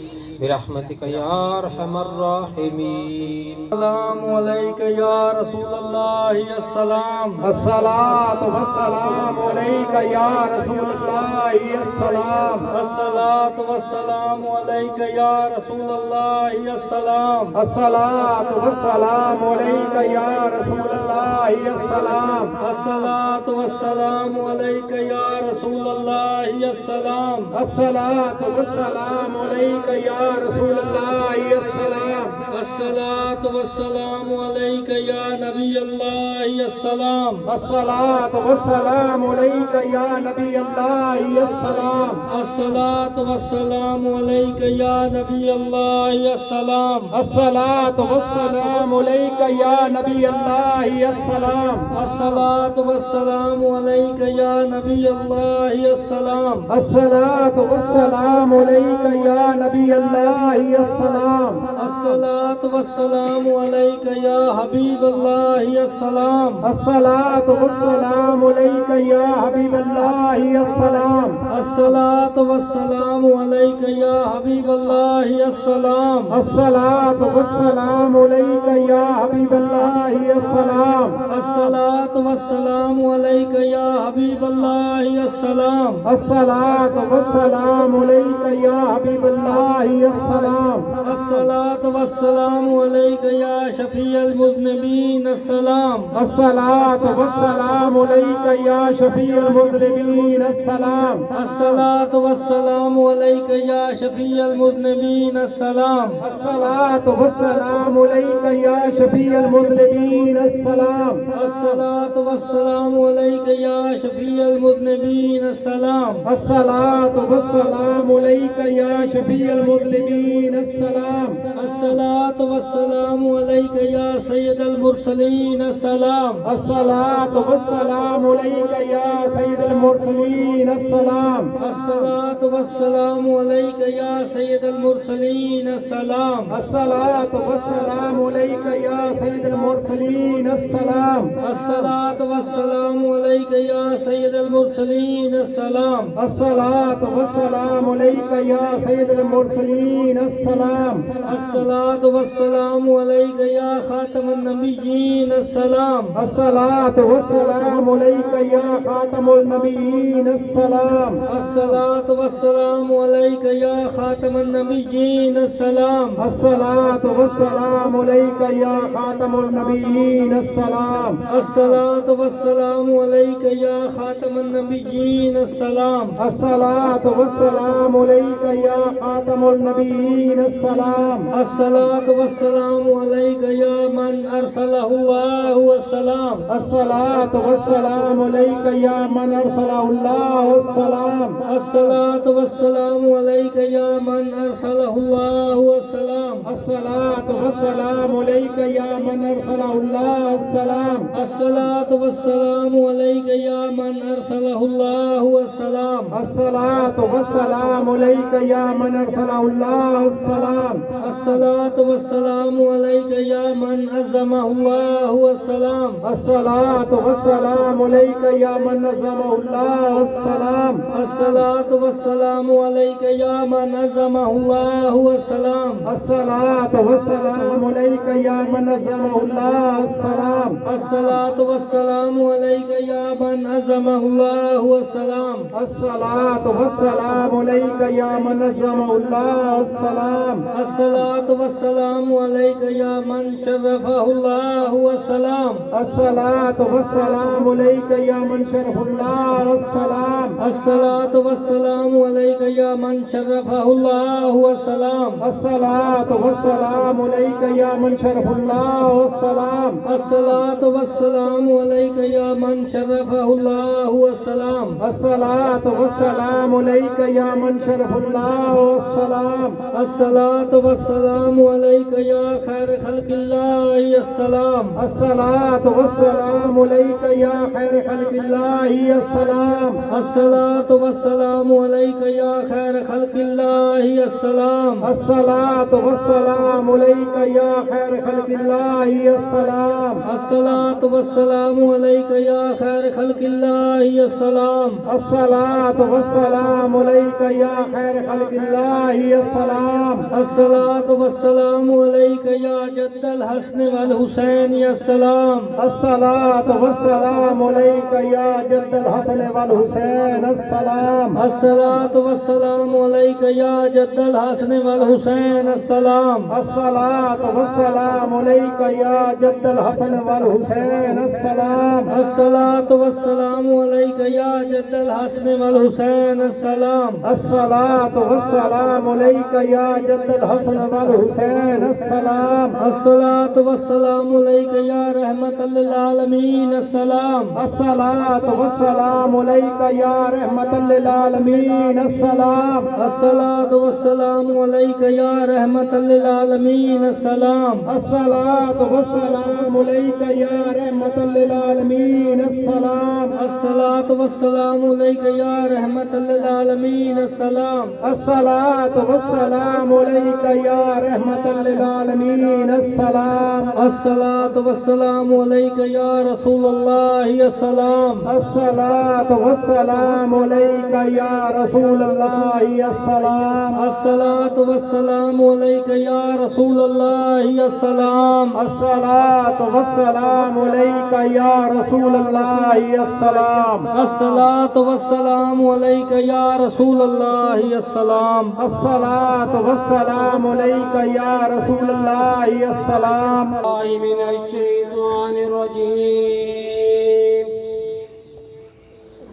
برحمتك يا أرحم الراحمين. السلام عليك يا رسول الله. السلام الصلاة والسلام عليك يا رسول الله. السلام الصلاة والسلام عليك يا رسول الله. السلام الصلاة والسلام عليك يا رسول الله. السلام الصلاة والسلام عليك يا رسول الله. السلام الصلاة والسلام عليك يا رسول الله. السلام الصلاة والسلام عليك يا نبي الله. السلام الصلاة والسلام عليك يا نبي الله السلام الصلاة والسلام عليك يا نبي الله السلام الصلاة والسلام عليك يا نبي الله السلام الصلاة والسلام عليك يا نبي الله السلام الصلاة والسلام عليك يا نبي الله السلام الصلاة والسلام عليك يا حبيب الله السلام الصلاة والسلام عليك يا حبيب الله السلام الصلاة والسلام عليك يا حبيب الله السلام الصلاة والسلام عليك يا حبيب الله السلام الصلاة والسلام عليك يا حبيب الله السلام الصلاة والسلام عليك يا حبيب الله السلام الصلاة والسلام عليك يا شفيع المذنبين السلام الصلاة والسلام عليك يا شفيع المذنبين السلام الصلاة والسلام عليك يا شفيع المذنبين السلام الصلاة والسلام عليك يا شفيع المذنبين السلام الصلاة والسلام عليك يا شفيع المذنبين السلام الصلاة والسلام عليك يا شفيع المذنبين السلام الصلاة والسلام عليك يا سيد المرسلين السلام الصلاة والسلام عليك يا سيد المرسلين السلام الصلاة والسلام عليك يا سيد المرسلين السلام الصلاة والسلام عليك يا سيد المرسلين السلام الصلاة والسلام عليك يا سيد المرسلين السلام الصلاة والسلام عليك يا سيد المرسلين السلام الصلاة والسلام عليك يا خاتم النبيين السلام الصلاة والسلام عليك يا خاتم النبيين السلام الصلاة والسلام عليك يا خاتم النبيين السلام الصلاة والسلام عليك يا خاتم النبيين السلام الصلاة والسلام عليك يا خاتم النبيين السلام الصلاة والسلام عليك يا خاتم النبيين السلام الصلاة والسلام عليك يا من أرسله الله والسلام الصلاة والسلام عليك يا من أرسله الله السلام الصلاة والسلام عليك يا من أرسله الله والسلام الصلاة والسلام عليك يا من أرسله الله السلام الصلاة والسلام عليك يا من أرسله الله والسلام الصلاة والسلام عليك يا من أرسله الله السلام الصلاة والسلام عليك يا من عظمه الله والسلام الصلاة والسلام عليك يا من نظمه الله السلام الصلاة والسلام عليك يا من عظمه الله والسلام الصلاة والسلام عليك يا من نظمه الله السلام الصلاة والسلام عليك يا من عظمه الله والسلام الصلاة والسلام عليك يا من نظمه الله السلام الصلاة والسلام عليك يا من شرفه الله والسلام الصلاة والسلام عليك يا من شرف الله السلام الصلاة والسلام عليك يا من شرفه الله والسلام الصلاة والسلام عليك يا من شرف الله السلام الصلاة والسلام عليك يا من شرفه الله والسلام الصلاة والسلام عليك يا من شرف الله السلام الصلاة والسلام عليك يا خير خلق الله السلام الصلاة والسلام عليك يا خير خلق الله السلام الصلاة والسلام عليك يا خير خلق الله السلام الصلاة والسلام عليك يا خير خلق الله السلام الصلاة والسلام عليك يا خير خلق الله السلام الصلاة والسلام عليك يا خير خلق الله السلام الصلاة والسلام عليك يا جد الحسن والحسين السلام الصلاة والسلام عليك يا جد الحسن والحسين السلام الصلاة والسلام عليك يا جد الحسن والحسين السلام الصلاة والسلام عليك يا جد الحسن والحسين السلام الصلاة والسلام عليك يا جد الحسن والحسين السلام الصلاة والسلام عليك يا جد الحسن والحسین السلام الصلاة والسلام علیک یا رحمت للعالمین السلام الصلاة والسلام علیک یا رحمت للعالمین السلام الصلاة والسلام علیک یا رحمت للعالمین السلام الصلاة والسلام علیک یا رحمت للعالمین السلام الصلاة والسلام علیک یا رحمت للعالمین السلام الصلاة والسلام علیک یا رحمت للعالمین السلام الصلاة والسلام علیک یا رسول اللہ السلام الصلاة والسلام علیک یا رسول اللہ السلام الصلاة والسلام علیک یا رسول اللہ السلام الصلاة والسلام علیک یا رسول اللہ السلام الصلاة والسلام علیک یا رسول اللہ السلام الصلاة والسلام علیک یا رسول اللہ السلام من الشیطان الرجیم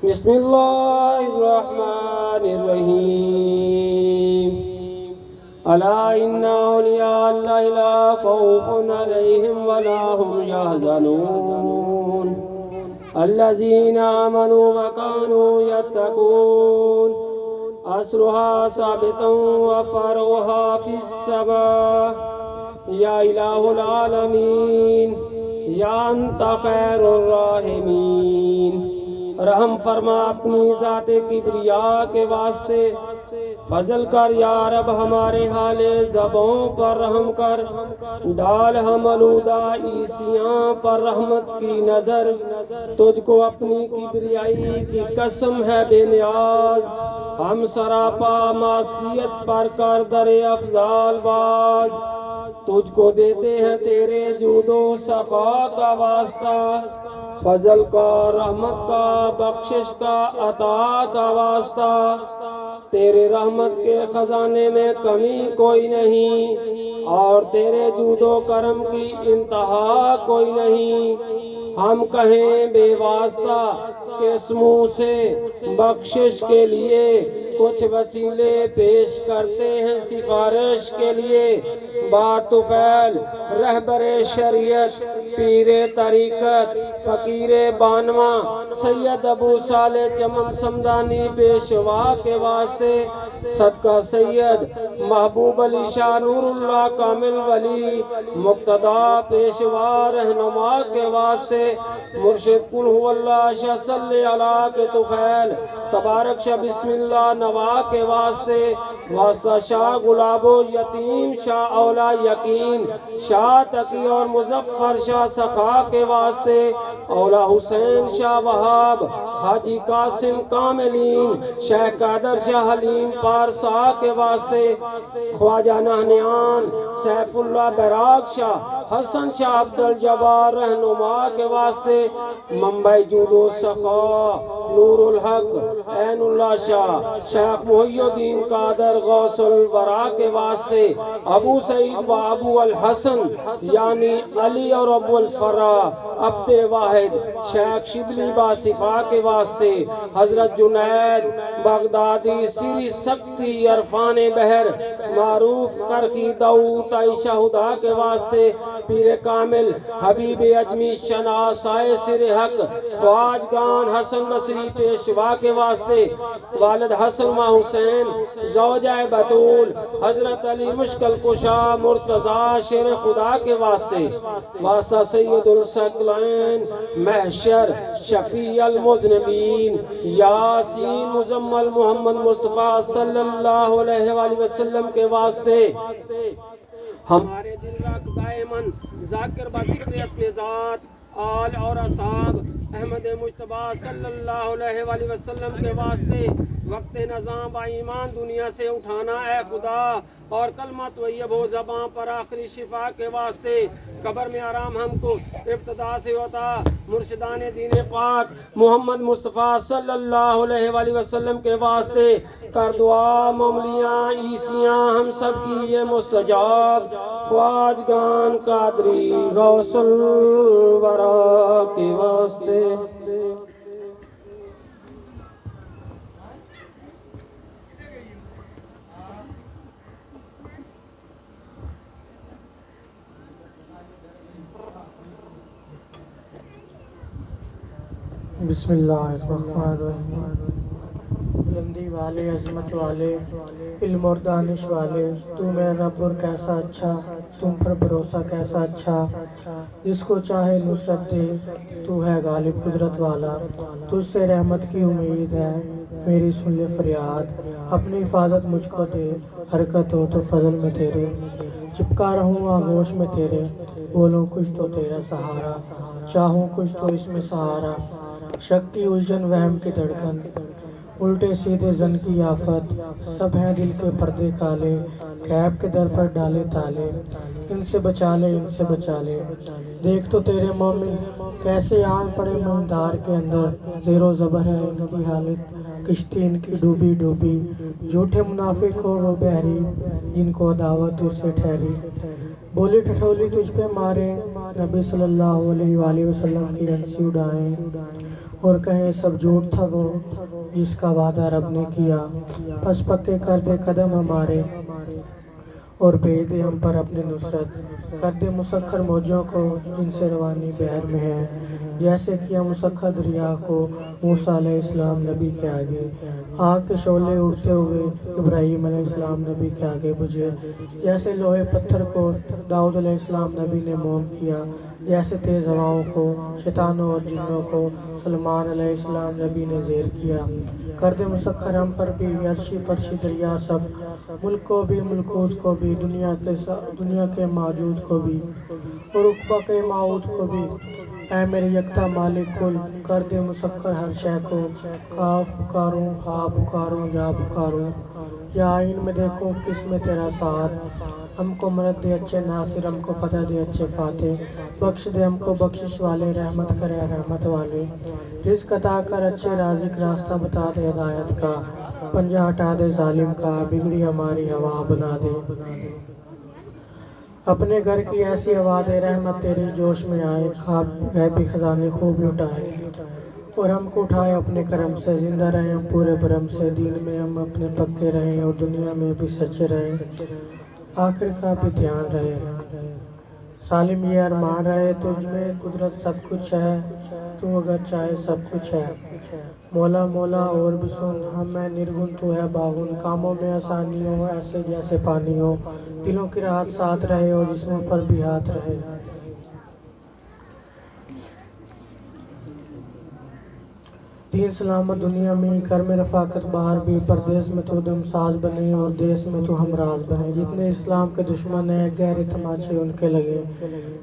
بسم اللہ الرحمن الرحیم الا ان اولیاء اللہ لا خوف علیہم ولا هم يحزنون الذين آمنوا وكانوا يتقون اصلها ثابتا وفرعها في السماء یا الہ العالمین یا انت خیر الراحمین رحم فرما اپنی ذات کبریا کے واسطے فضل کر یا رب ہمارے حال زبوں پر رحم کر ڈال ہم آلودہ عیسیاں پر رحمت کی نظر تجھ کو اپنی کبریائی کی قسم ہے بے نیاز ہم سراپا معصیت پر کر در افضال باز تجھ کو دیتے ہیں تیرے جود و سخا کا واسطہ فضل کا رحمت کا بخشش کا عطا کا واسطہ تیرے رحمت کے خزانے میں کمی کوئی نہیں اور تیرے جود و کرم کی انتہا کوئی نہیں ہم کہیں بے واسطہ کس منہ سے بخشش کے لیے کچھ وسیلے پیش کرتے ہیں سفارش کے لیے با طفیل رہبر شریعت پیر طریقت فقیر بانواں سید ابو صالح چمن سمدانی پیشوا کے واسطے صدقہ سید محبوب علی شاہ نور اللہ کامل ولی مقتدا پیشوا رہنما کے واسطے مرشد کل هو اللہ شاہ صلی اللہ کے طفیل تبارک شاہ بسم اللہ نوا کے واسطے واسطہ شاہ گلاب و یتیم شاہ اولا یقین شاہ تقی اور مظفر شاہ سخا کے واسطے اولا حسین شاہ وہاب حاجی قاسم کاملین شیخ قادر شاہ حلیم پارسا کے واسطے خواجہ نہنیان سیف اللہ بیراق شاہ حسن شاہ عبدالجبار رہنما کے واسطے منبع جود و سخا نور الحق عین اللہ شاہ شیخ محی الدین قادر غوث الورا کے واسطے ابو سعید و ابو الحسن یعنی علی اور ابو الفرا عبد واحد شیخ شبلی باصفا کے واسطے حضرت جنید بغدادی سری سکتی عرفان بہر معروف کرخی دعوت عائشہ ہدا کے واسطے پیر کامل حبیب اجمی شناسائے سر حق خواجگان حسن بصری پیشوا کے واسطے والد حسن و حسین زوجہ بطول حضرت علی مشکل کشا مرتضی شیر خدا کے واسطے واسطہ سید الثقلین محشر شفیع المذنبین یاسین مزمل محمد مصطفیٰ صلی اللہ علیہ وآلہ وسلم کے واسطے ہمارے دل رکھ دائماً ذاکر بذکر اپنے ذات آل اور اصحاب احمد مجتبیٰ صلی اللہ علیہ وآلہ وسلم کے واسطے وقت نظام با ایمان دنیا سے اٹھانا اے خدا اور کلمہ طیب ہو زبان پر آخری شفا کے واسطے قبر میں آرام ہم کو ابتدا سے ہوتا مرشدان دین پاک محمد مصطفیٰ صلی اللہ علیہ وآلہ وسلم کے واسطے کر دعا معاملیاں عیسیاں ہم سب کی یہ مستجاب خواجگان قادری غوث الورا کے واسطے بسم اللہ الرحمن الرحیم۔ بلندی والے، عظمت والے، علم اور دانش والے، تو میرا رب اور کیسا اچھا، تم پر بھروسہ کیسا اچھا، جس کو چاہے نصرت دے، تو ہے غالب قدرت والا، تجھ سے رحمت کی امید ہے، میری سن لے فریاد، اپنی حفاظت مجھ کو دے، حرکت ہو تو فضل میں تیرے، چپکا رہوں آغوش میں تیرے، بولوں کچھ تو تیرا سہارا، چاہوں کچھ تو اس میں سہارا، شک کی الجھن وہم کی دھڑکن، الٹے سیدھے زن کی آفت، سب ہیں دل کے پردے کالے، غیب کے در پر ڈالے تالے، ان سے بچا لے، ان سے بچا لے، دیکھ تو تیرے مومن کیسے آن پڑے مہندار کے اندر، زیر و زبر ہے ان کی حالت، کشتی ان کی ڈوبی ڈوبی، جھوٹے منافق ہو وہ بحری، جن کو دعوت اس سے ٹھہری، بولی ٹھٹھولی تجھ پہ مارے، نبی صلی اللہ علیہ وآلہ وسلم کی ہنسی اڑائیں، اور کہیں سب جھوٹ تھا وہ جس کا وعدہ رب نے کیا، پس پکے کر دے قدم ہمارے، اور بھیج دے ہم پر اپنی نصرت، کر دے مسخر موجوں کو جن سے روانی بحر میں ہے، جیسے کیا مسخر دریا کو موسیٰ علیہ السلام نبی کے آگے، آگ کے شعلے اڑتے ہوئے ابراہیم علیہ السلام نبی کے آگے بجھے، جیسے لوہے پتھر کو داؤد علیہ السلام نبی نے موم کیا، جیسے تیز ہواؤں کو شیطانوں اور جنوں کو سلمان علیہ السلام نبی نے زیر کیا، کر دے مسخر ہم پر بھی عرشی فرشی دریا سب، ملک کو بھی ملکوت کو بھی، دنیا کے موجود کو بھی اور عقبہ کے معود کو بھی، اے میرے یکتا مالک کل، کر دے مسخر ہر شے کو، کاف پکاروں ہا پکاروں یا پکاروں، یا آئین میں دیکھوں کس میں تیرا ساتھ، ہم کو مدد دے اچھے ناصر، ہم کو فتح دے اچھے فاتح، بخش دے ہم کو بخشش والے، رحمت کرے رحمت والے، رزق عطا کر اچھے رازق، راستہ بتا دے ہدایت کا، پنجہ ہٹا دے ظالم کا، بگڑی ہماری ہوا بنا دے، اپنے گھر کی ایسی ہوا دے، رحمت تیری جوش میں آئے، خواب غیبی خزانے خوب لٹائے، اور ہم کو اٹھائے اپنے کرم سے، زندہ رہیں ہم پورے برم سے، دین میں ہم اپنے پکے رہیں اور دنیا میں بھی سچے رہیں، آخر کا بھی دھیان رہے، سالم یہ ارمان رہے، تجھ میں قدرت سب کچھ ہے، تو اگر چاہے سب کچھ ہے، مولا مولا اور بھی سن، ہم میں نرگن تو ہے باغن، کاموں میں آسانی ہو ایسے جیسے پانی ہو، دلوں کی راحت ساتھ رہے اور جسموں پر بھی ہاتھ رہے، دین سلامت دنیا میں، کر میں رفاقت باہر بھی، پردیس میں تو دم ساز بنے اور دیس میں تو ہم راز بنے، جتنے اسلام کے دشمن ہیں گہرے تماچے ان کے لگے،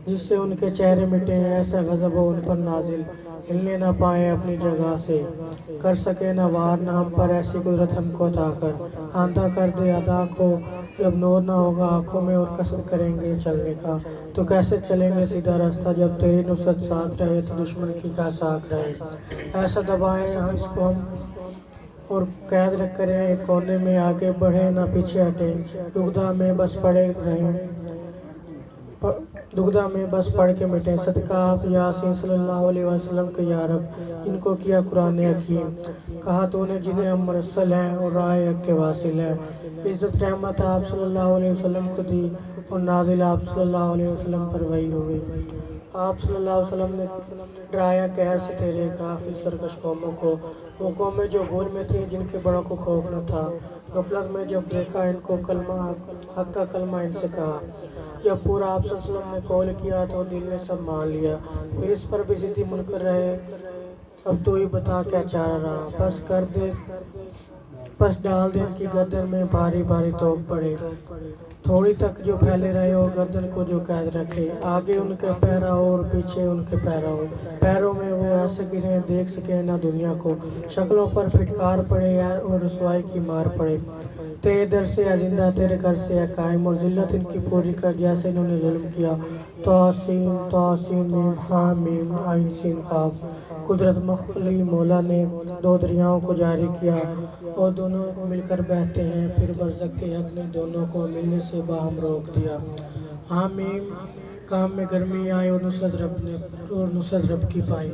جس سے ان کے چہرے مٹے ہیں، ایسا غضب ہو ان پر نازل، ہلنے نہ پائیں اپنی جگہ سے، کر سکے نہ وار نہ ہم پر، ایسی قدرت ہم کو عطا کر، آندھا کر دے ادا کو، جب نور نہ ہوگا آنکھوں میں اور کثرت کریں گے چلنے کا، تو کیسے چلیں گے سیدھا راستہ، جب تیری نصرت ساتھ رہے تو دشمن کی کیا ساکھ رہے، ایسا دبائیں اس کو ہم اور قید رکھ کریں ایک کونے میں، آگے بڑھیں نہ پیچھے ہٹیں، دگدھا میں بس پڑے رہیں، دگدھا میں بس پڑھ کے مٹیں، صدقہ آپ یاسین صلی اللہ علیہ وسلم کے یا رب، ان کو کیا قرآن حکیم، کہا تو نے جنہیں ہم مرسل ہیں اور راہ حق کے واصل ہیں، عزت رحمت آپ صلی اللہ علیہ وسلم کو دی اور نازل آپ صلی اللہ علیہ وسلم پر وحی ہوئی، آپ صلی اللہ علیہ وسلم نے ڈرایا قہر سے تیرے غافل سرکش قوموں کو، وہ قومیں جو بھول میں تھیں جن کے بڑوں کو خوف نہ تھا، غفلت میں جب دیکھا ان کو کلمہ حق کا کلمہ ان سے کہا، جب پورا آپ صلی اللہ علیہ وسلم نے قول کیا تو دل نے سب مان لیا، پھر اس پر بھی ضدی منکر رہے، اب تو ہی بتا کیا چارہ رہا، پس ڈال دے ان کی گردن میں بھاری بھاری توپ پڑے، تھوڑی تک جو پھیلے رہے اور گردن کو جو قید رکھے، آگے ان کے پیرا ہو اور پیچھے ان کے پیرا ہو، پیروں میں وہ ایسے گریں دیکھ سکے نہ دنیا کو، شکلوں پر پھٹکار پڑے اور رسوائی کی مار پڑے، تیرے در سے ہے زندہ تیرے گھر سے ہے قائم، اور ذلت ان کی پوری کر جیسے انہوں نے ظلم کیا، توسین میم ہاں میم عین سین قاف، قدرت مخلی مولا نے دو دریاؤں کو جاری کیا اور دونوں مل کر بہتے ہیں، پھر برزخ کے حق نے دونوں کو ملنے سے باہم روک دیا، ہاں میم کام میں گرمی آئی اور نصرت رب کی پائی،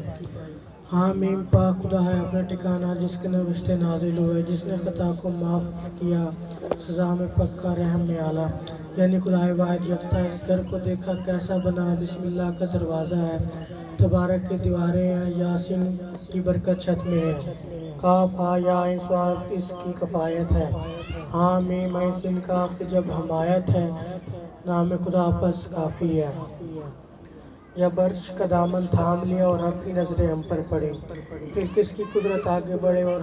ہاں میم پاک خدا ہے اپنا ٹھکانہ، جس کے نوشتے نازل ہوئے، جس نے خطا کو معاف کیا، سزا میں پکا رحم میں اعلیٰ، یعنی خدائے واحد یکتا، اس گھر کو دیکھا کیسا بنا، بسم اللہ کا دروازہ ہے، تبارک کی دیواریں ہیں، یاسین کی برکت چھت میں ہے، کاف ہا یا عین صاد اس کی کفایت ہے، ہاں میم عین سین کاف کی جب حمایت ہے، نام خدا پس کافی ہے۔ جب عرش کا دامن تھام لیا اور حق کی نظریں ہم پر پڑی، پھر کس کی قدرت آگے بڑھے اور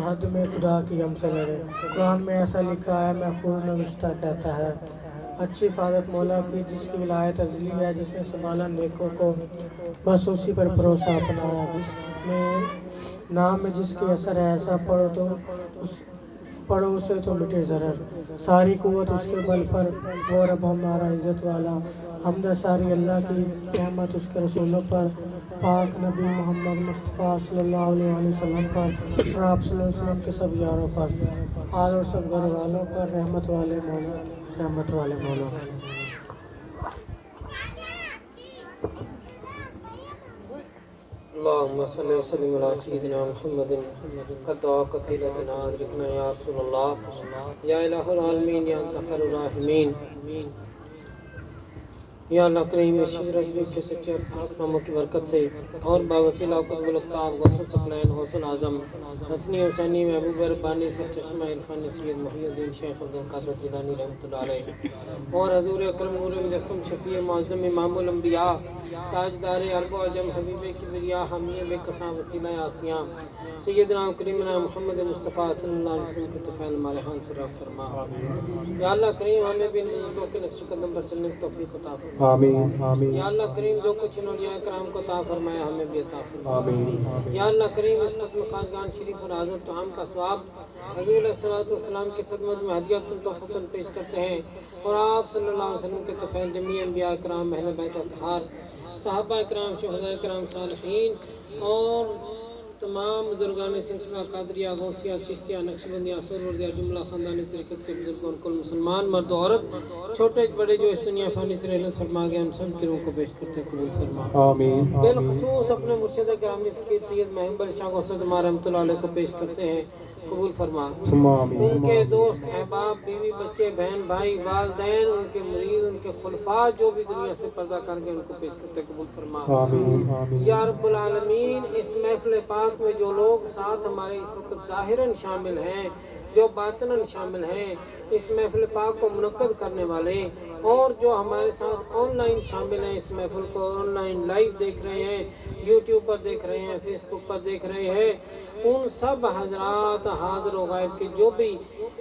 حد میں خدا کی ہم سے لڑے۔ قرآن میں ایسا لکھا ہے، محفوظ نوشتہ کہتا ہے، اچھی حفاظت مولا کی جس کی ولایت ازلی ہے، جس نے سنبھالا نیکوں کو بس اسی پر بھروسہ اپنایا، جس میں نام میں جس کے اثر ہے، ایسا پڑھو اسے تو مٹے ضرر، ساری قوت اس کے بل پر، وہ رب ہمارا عزت والا، حمد ساری اللہ کی، رحمت اس کے رسولوں پر، پاک نبی محمد مصطفیٰ صلی اللہ علیہ وسلم پر اور آپ صلی اللہ علیہ وسلم کے سب یاروں پر، آل اور سب گھر والوں پر، رحمت والے مولا، رحمت والے مولا۔ اللهم صل وسلم على سيدنا محمد قد قتيلتنا ادركنا يا رسول الله يا الہ العالمین یا انت خیر الراحمین۔ یا اللہ کریم شیر اجلیف کے سچے اور پاک ناموں کی برکت سے اور باوسیلہ قطب الاقطاب غوث ثقلین غوث العظم حسنی حسینی محبوب ربانی سے چشمہ عرفانی سید محی الدین شیخ عبد القادر جیلانی رحمۃ اللہ علیہ اور حضور اکرم نور مجسم شفیع معظم امام الانبیاء تاجدار عرب و عجم حبیب کبریا حامی بے قصاں وسیلہ آسیاں سیدنا کریمنا محمد مصطفیٰ صلی اللہ علیہ وسلم کے طفیل مالحان فراغ فرما۔ یا اللہ کریم ہمیں بھی ان بزرگوں کے نقش قدم پر چلنے کی توفیق عطا فرما۔ آمین۔ یا اللہ کریم جو کچھ انہوں نے کرام کو عطا فرمایا ہمیں بھی عطا فرما۔ آمین۔ یا اللہ کریم اس ختم خاصگان شریف اور حضرت طعام کا ثواب حضور علیہ الصلوۃ والسلام کی خدمت میں ہدیۃ تحفۃ پیش کرتے ہیں اور آپ صلی اللہ علیہ وسلم کے طفیل جمیع انبیاء کرام اہل بیت اطہار صحابہ کرام شہداء کرام صالحین اور تمام بزرگان سلسلہ قادریہ غوثیہ چشتیہ نقشبندیہ سہروردیہ جملہ خاندان طریقت کے بزرگوں کل مسلمان مرد عورت چھوٹے بڑے جو اس دنیا فانی سے رحلت فرما گئے ہم سب کی روح کو پیش کرتے قبول فرما۔ آمین۔ بالخصوص اپنے مرشد گرامی فقیر سید محمد علی شاہ غوث الدمار رحمۃ اللہ علیہ کو پیش کرتے ہیں قبول فرما۔ ان کے دوست احباب بیوی بچے بہن بھائی والدین ان کے مرید ان کے خلفاء جو بھی دنیا سے پردہ کر گئے ان کو پیش کرتے قبول فرما۔ یا رب العالمین اس محفل پاک میں جو لوگ ساتھ ہمارے اس وقت ظاہراً شامل ہیں جو باطناً شامل ہیں اس محفل پاک کو منعقد کرنے والے اور جو ہمارے ساتھ آن لائن شامل ہیں اس محفل کو آن لائن لائیو دیکھ رہے ہیں یوٹیوب پر دیکھ رہے ہیں فیس بک پر دیکھ رہے ہیں ان سب حضرات حاضر و غائب کے جو بھی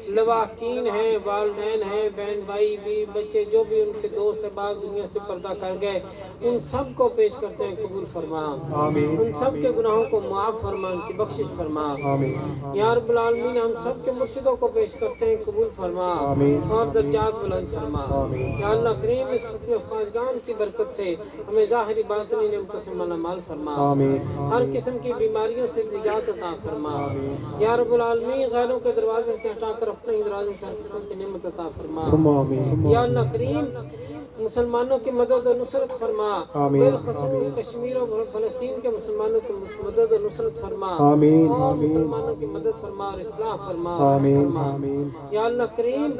لواحقین ہیں والدین ہیں بہن بھائی بھی بچے جو بھی ان کے دوست احباب دنیا سے پردہ کر گئے ان سب کو پیش کرتے ہیں قبول فرما۔ آمین۔ ان سب کے گناہوں کو معاف فرما ان کی بخشش فرما۔ آمین۔ یا رب العالمین ہم سب کے مرشدوں کو پیش کرتے ہیں قبول فرما اور درجات بلند فرما۔ یا اللہ کریم اس ختم خواجگان کی برکت سے ہمیں ظاہری باطنی نعمتوں سے مالا مال فرما۔ ہر قسم کی بیماریوں سے نجات عطا فرما۔ یا رب العالمین غیروں کے دروازے سے ہٹا کر اپنے ہی دروازے سے ہر قسم کی نعمت عطا فرما۔ یا اللہ کریم مسلمانوں کی مدد و نصرت فرما بالخصوص کشمیر و فلسطین کے مسلمانوں کی مدد و نصرت فرما اور مسلمانوں کی مدد فرما اور اصلاح فرما یا اللہ کریم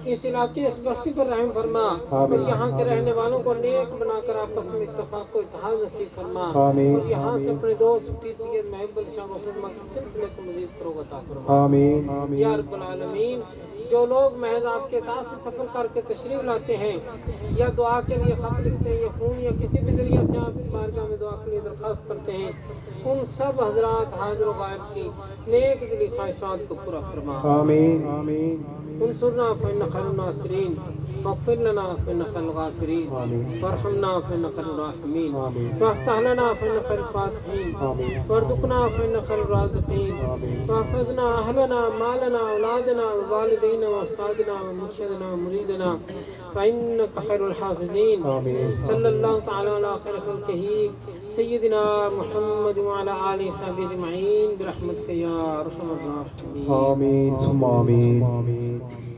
اس علاقے اس بستی پر رحم فرما اور یہاں کے رہنے والوں کو نیک بنا کر آپس میں اتفاق و اتحاد نصیب فرما اور یہاں سے اپنے دوست پیر سید محمد علی شاہ غوث الدمار کے سلسلے کو مزید فروغ عطا فرما۔ یا رب العالمین جو لوگ محض آپ کے اطاعت سے سفر کر کے تشریف لاتے ہیں یا دعا کے لیے خط لکھتے ہیں یا فون یا کسی بھی ذریعہ سے آپ کی بارگاہ میں دعا کے لیے درخواست کرتے ہیں ان سب حضرات حاضر و غائب کی نیک دلی خواہشات کو پورا فرما۔ آمین۔ انصرنا فإنک خیر الناصرین واغفر لنا فإنک خیر الغافرین وارحمنا فإنک خیر الراحمین وافتح لنا فإنک خیر الفاتحین وارزقنا فإنک خیر الرازقین واحفظنا اہلنا مالنا اولادنا والدینا واستادنا ومرشدنا ومریدنا فإنك خير الحافظين صلى الله تعالى على خير خلقه سيدنا محمد وعلى آله وصحبه أجمعين برحمتك يا أرحم الراحمين۔ آمين ثم آمين۔